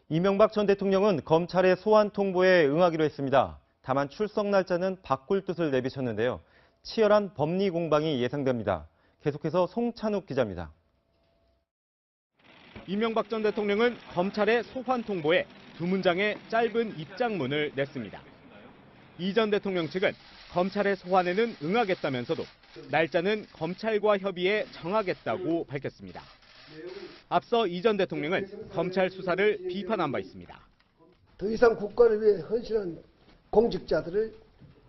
이명박 전 대통령은 검찰의 소환 통보에 응하기로 했습니다. 다만 출석 날짜는 바꿀 뜻을 내비쳤는데요. 치열한 법리 공방이 예상됩니다. 계속해서 송찬욱 기자입니다. 이명박 전 대통령은 검찰의 소환 통보에 두 문장의 짧은 입장문을 냈습니다. 이 전 대통령 측은 검찰의 소환에는 응하겠다면서도 날짜는 검찰과 협의해 정하겠다고 밝혔습니다. 앞서 이 전 대통령은 검찰 수사를 비판한 바 있습니다. 더 이상 국가를 위해 헌신한 공직자들을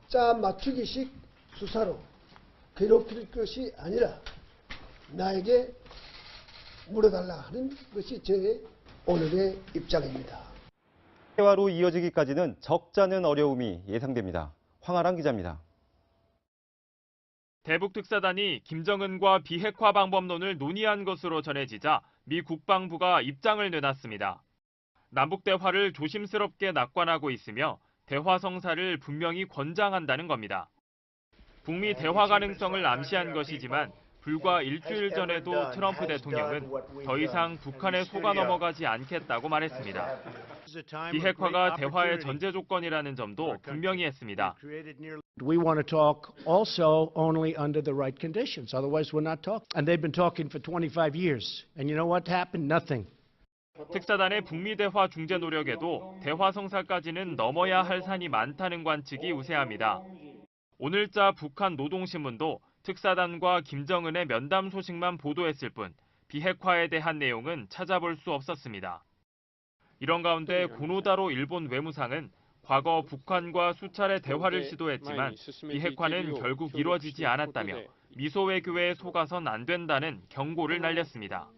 짜 맞추기식 수사로 괴롭힐 것이 아니라 나에게 물어달라 하는 것이 제 오늘의 입장입니다. 대화로 이어지기까지는 적잖은 어려움이 예상됩니다. 황아람 기자입니다. 대북 특사단이 김정은과 비핵화 방법론을 논의한 것으로 전해지자 미 국방부가 입장을 내놨습니다. 남북 대화를 조심스럽게 낙관하고 있으며 대화 성사를 분명히 권장한다는 겁니다. 북미 대화 가능성을 암시한 것이지만 불과 일주일 전에도 트럼프 대통령은 더 이상 북한에 속아 넘어가지 않겠다고 말했습니다. 비핵화가 대화의 전제 조건이라는 점도 분명히 했습니다. We want to talk also only under the right conditions. Otherwise, we're not talking. And they've been talking for 25 years. And you know what happened? Nothing. 특사단의 북미 대화 중재 노력에도 대화 성사까지는 넘어야 할 산이 많다는 관측이 우세합니다. 오늘자 북한 노동신문도 특사단과 김정은의 면담 소식만 보도했을 뿐 비핵화에 대한 내용은 찾아볼 수 없었습니다. 이런 가운데 고노다로 일본 외무상은 과거 북한과 수차례 대화를 시도했지만 비핵화는 결국 이루어지지 않았다며 미소 외교에 속아선 안 된다는 경고를 날렸습니다.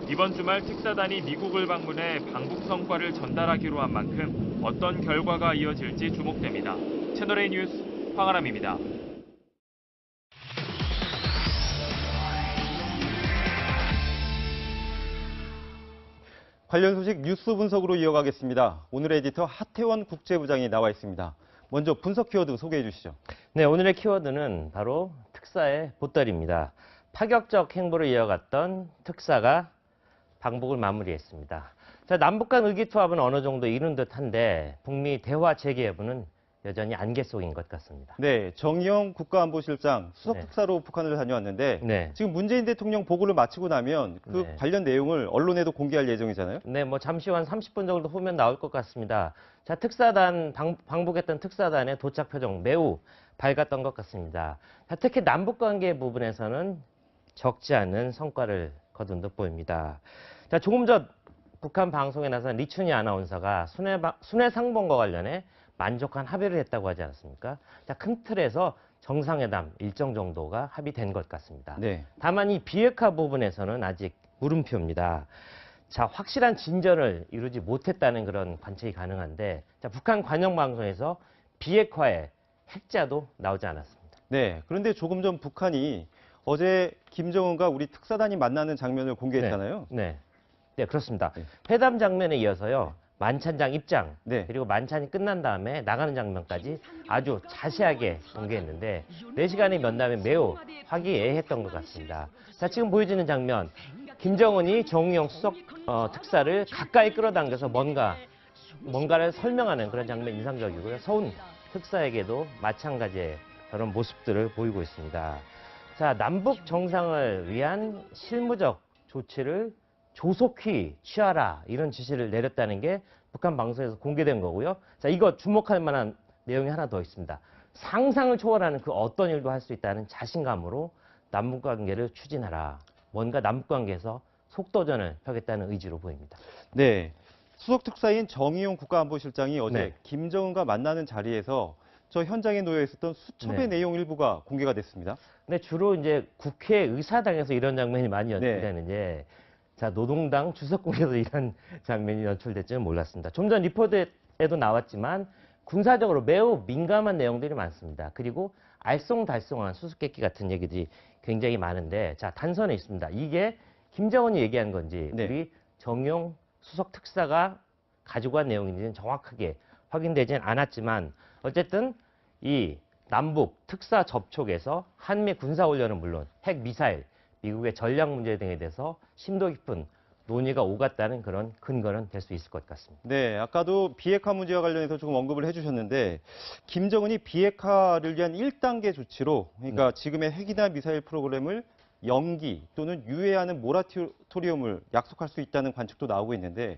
이번 주말 특사단이 미국을 방문해 방북 성과를 전달하기로 한 만큼 어떤 결과가 이어질지 주목됩니다. 채널A 뉴스 황아람입니다. 관련 소식 뉴스 분석으로 이어가겠습니다. 오늘의 에디터 하태원 국제부장이 나와 있습니다. 먼저 분석 키워드 소개해 주시죠. 네, 오늘의 키워드는 바로 특사의 보따리입니다. 파격적 행보를 이어갔던 특사가 방북을 마무리했습니다. 자, 남북 간 의기투합은 어느 정도 이룬 듯한데 북미 대화 재개 여부는 여전히 안개 속인 것 같습니다. 네, 정의용 국가안보실장 수석 특사로 북한을 다녀왔는데 지금 문재인 대통령 보고를 마치고 나면 그 관련 내용을 언론에도 공개할 예정이잖아요. 네, 뭐 잠시 후 한 30분 정도 후면 나올 것 같습니다. 자, 특사단 방북했던 특사단의 도착 표정 매우 밝았던 것 같습니다. 자, 특히 남북 관계 부분에서는 적지 않은 성과를 거둔 듯 보입니다. 자, 조금 전 북한 방송에 나선 리춘희 아나운서가 순회 상봉과 관련해 만족한 합의를 했다고 하지 않았습니까? 자, 큰 틀에서 정상회담 일정 정도가 합의된 것 같습니다. 다만 이 비핵화 부분에서는 아직 물음표입니다. 자, 확실한 진전을 이루지 못했다는 그런 관측이 가능한데, 자, 북한 관영 방송에서 비핵화의 핵자도 나오지 않았습니다. 네, 그런데 조금 전 북한이 어제 김정은과 우리 특사단이 만나는 장면을 공개했잖아요. 네, 그렇습니다. 회담 장면에 이어서요. 만찬장 입장, 그리고 만찬이 끝난 다음에 나가는 장면까지 아주 자세하게 공개했는데 4시간의 면담에 매우 화기애애했던 것 같습니다. 자, 지금 보여지는 장면, 김정은이 정의용 수석 특사를 가까이 끌어당겨서 뭔가를 설명하는 그런 장면 인상적이고요. 서훈 특사에게도 마찬가지의 그런 모습들을 보이고 있습니다. 자, 남북 정상을 위한 실무적 조치를 조속히 취하라 이런 지시를 내렸다는 게 북한 방송에서 공개된 거고요. 자, 이거 주목할 만한 내용이 하나 더 있습니다. 상상을 초월하는 그 어떤 일도 할 수 있다는 자신감으로 남북관계를 추진하라. 뭔가 남북관계에서 속도전을 펴겠다는 의지로 보입니다. 네, 수석 특사인 정의용 국가안보실장이 어제 김정은과 만나는 자리에서 저 현장에 놓여 있었던 수첩의 내용 일부가 공개가 됐습니다. 근데 주로 이제 국회 의사당에서 이런 장면이 많이 연출되는데 자, 노동당 주석궁에서 이런 장면이 연출될지는 몰랐습니다. 좀 전 리포트에도 나왔지만 군사적으로 매우 민감한 내용들이 많습니다. 그리고 알쏭달쏭한 수수께끼 같은 얘기들이 굉장히 많은데 자, 단서는 있습니다. 이게 김정은이 얘기한 건지 우리 정용 수석 특사가 가지고 간 내용인지는 정확하게 확인되진 않았지만 어쨌든 이 남북 특사 접촉에서 한미 군사훈련은 물론 핵미사일, 미국의 전략 문제 등에 대해서 심도 깊은 논의가 오갔다는 그런 근거는 될 수 있을 것 같습니다. 네, 아까도 비핵화 문제와 관련해서 조금 언급을 해주셨는데 김정은이 비핵화를 위한 1단계 조치로 그러니까 지금의 핵이나 미사일 프로그램을 연기 또는 유예하는 모라토리엄을 약속할 수 있다는 관측도 나오고 있는데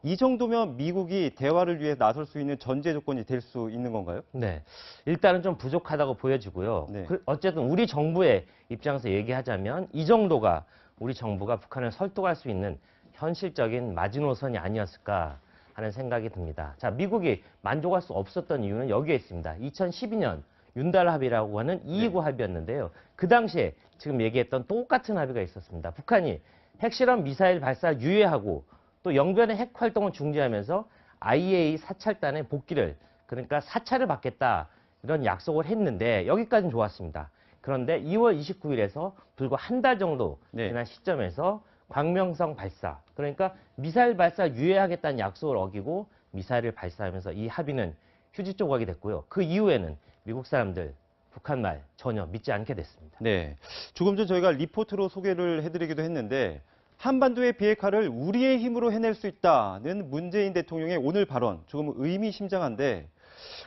이 정도면 미국이 대화를 위해 나설 수 있는 전제 조건이 될 수 있는 건가요? 네, 일단은 좀 부족하다고 보여지고요. 네. 어쨌든 우리 정부의 입장에서 얘기하자면 이 정도가 우리 정부가 북한을 설득할 수 있는 현실적인 마지노선이 아니었을까 하는 생각이 듭니다. 자, 미국이 만족할 수 없었던 이유는 여기에 있습니다. 2012년 윤달 합의라고 하는 229 합의였는데요. 그 당시에 지금 얘기했던 똑같은 합의가 있었습니다. 북한이 핵실험 미사일 발사를 유예하고 또 영변의 핵 활동을 중지하면서 IAEA 사찰단의 복귀를 그러니까 사찰을 받겠다 이런 약속을 했는데 여기까지는 좋았습니다. 그런데 2월 29일에서 불과 한 달 정도 지난 시점에서 광명성 발사 그러니까 미사일 발사 유예하겠다는 약속을 어기고 미사일을 발사하면서 이 합의는 휴지 조각이 됐고요. 그 이후에는 미국 사람들 북한 말 전혀 믿지 않게 됐습니다. 네, 조금 전 저희가 리포트로 소개를 해드리기도 했는데 한반도의 비핵화를 우리의 힘으로 해낼 수 있다는 문재인 대통령의 오늘 발언 조금 의미심장한데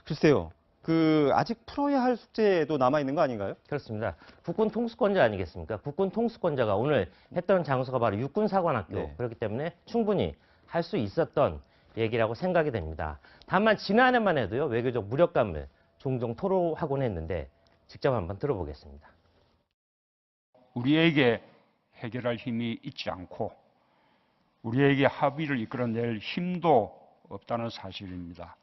글쎄요. 아직 풀어야 할 숙제도 남아있는 거 아닌가요? 그렇습니다. 국군 통수권자 아니겠습니까? 국군 통수권자가 오늘 했던 장소가 바로 육군사관학교. 그렇기 때문에 충분히 할 수 있었던 얘기라고 생각이 됩니다. 다만 지난해만 해도요. 외교적 무력감을 종종 토로하곤 했는데 직접 한번 들어보겠습니다. 우리에게 해결할 힘이 있지 않고 우리에게 합의를 이끌어낼 힘도 없다는 사실입니다.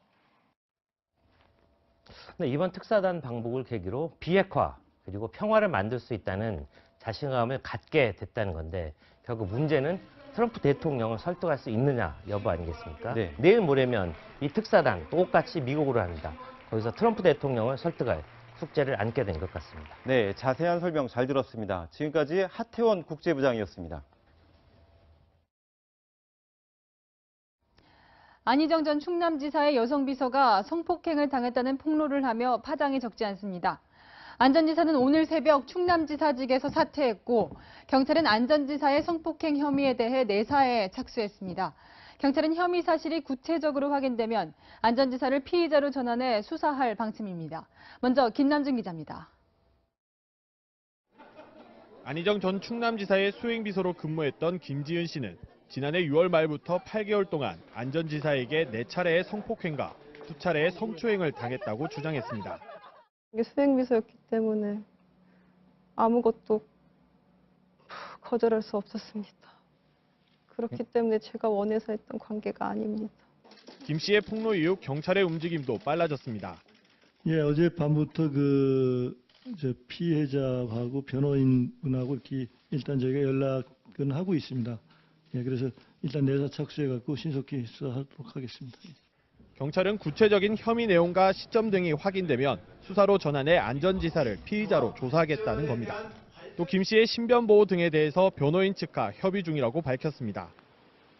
네, 이번 특사단 방북을 계기로 비핵화 그리고 평화를 만들 수 있다는 자신감을 갖게 됐다는 건데 결국 문제는 트럼프 대통령을 설득할 수 있느냐 여부 아니겠습니까? 네. 내일 모레면 이 특사단 똑같이 미국으로 합니다. 거기서 트럼프 대통령을 설득할 숙제를 안게 된 것 같습니다. 네, 자세한 설명 잘 들었습니다. 지금까지 하태원 국제부장이었습니다. 안희정 전 충남지사의 여성비서가 성폭행을 당했다는 폭로를 하며 파장이 적지 않습니다. 안 전 지사는 오늘 새벽 충남지사직에서 사퇴했고 경찰은 안 전 지사의 성폭행 혐의에 대해 내사에 착수했습니다. 경찰은 혐의 사실이 구체적으로 확인되면 안 전 지사를 피의자로 전환해 수사할 방침입니다. 먼저 김남준 기자입니다. 안희정 전 충남지사의 수행비서로 근무했던 김지은 씨는 지난해 6월 말부터 8개월 동안 안 전 지사에게 4차례의 성폭행과 2차례의 성추행을 당했다고 주장했습니다. 이게 수행비서였기 때문에 아무것도 거절할 수 없었습니다. 그렇기 때문에 제가 원해서 했던 관계가 아닙니다. 김 씨의 폭로 이후 경찰의 움직임도 빨라졌습니다. 예, 어젯밤부터 피해자하고 변호인분하고 이렇게 일단 저희가 연락은 하고 있습니다. 예, 그래서 일단 내사 착수해갖고 신속히 수사하도록 하겠습니다. 경찰은 구체적인 혐의 내용과 시점 등이 확인되면 수사로 전환해 안 전 지사를 피의자로 조사하겠다는 겁니다. 또 김 씨의 신변 보호 등에 대해서 변호인 측과 협의 중이라고 밝혔습니다.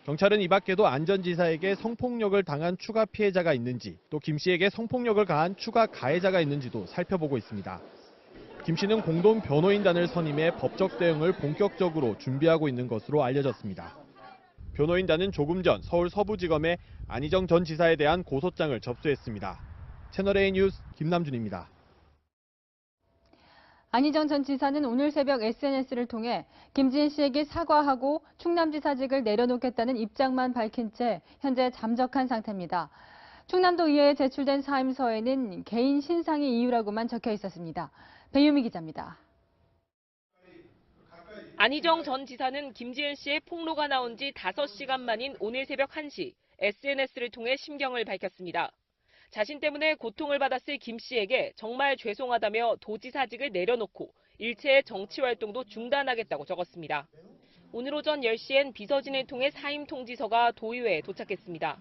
경찰은 이 밖에도 안 전 지사에게 성폭력을 당한 추가 피해자가 있는지 또 김 씨에게 성폭력을 가한 추가 가해자가 있는지도 살펴보고 있습니다. 김 씨는 공동 변호인단을 선임해 법적 대응을 본격적으로 준비하고 있는 것으로 알려졌습니다. 변호인단은 조금 전 서울 서부지검에 안희정 전 지사에 대한 고소장을 접수했습니다. 채널A 뉴스 김남준입니다. 안희정 전 지사는 오늘 새벽 SNS를 통해 김지은 씨에게 사과하고 충남지사직을 내려놓겠다는 입장만 밝힌 채 현재 잠적한 상태입니다. 충남도 의회에 제출된 사임서에는 개인 신상이 이유라고만 적혀 있었습니다. 배유미 기자입니다. 안희정 전 지사는 김지은 씨의 폭로가 나온 지 5시간 만인 오늘 새벽 1시 SNS를 통해 심경을 밝혔습니다. 자신 때문에 고통을 받았을 김 씨에게 정말 죄송하다며 도지사직을 내려놓고 일체의 정치 활동도 중단하겠다고 적었습니다. 오늘 오전 10시엔 비서진을 통해 사임 통지서가 도의회에 도착했습니다.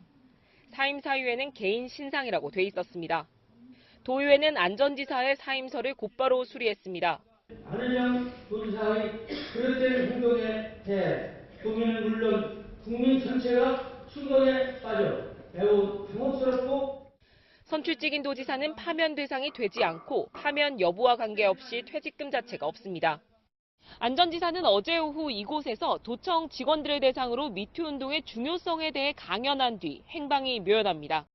사임 사유에는 개인 신상이라고 돼 있었습니다. 도의회는 안 전 지사의 사임서를 곧바로 수리했습니다. 안희정 도지사의 그릇된 행동에 대해 국민은 물론 국민 전체가 충격에 빠져 매우 당혹스럽고 선출직인 도지사는 파면 대상이 되지 않고 파면 여부와 관계없이 퇴직금 자체가 없습니다. 안전지사는 어제 오후 이곳에서 도청 직원들을 대상으로 미투 운동의 중요성에 대해 강연한 뒤 행방이 묘연합니다.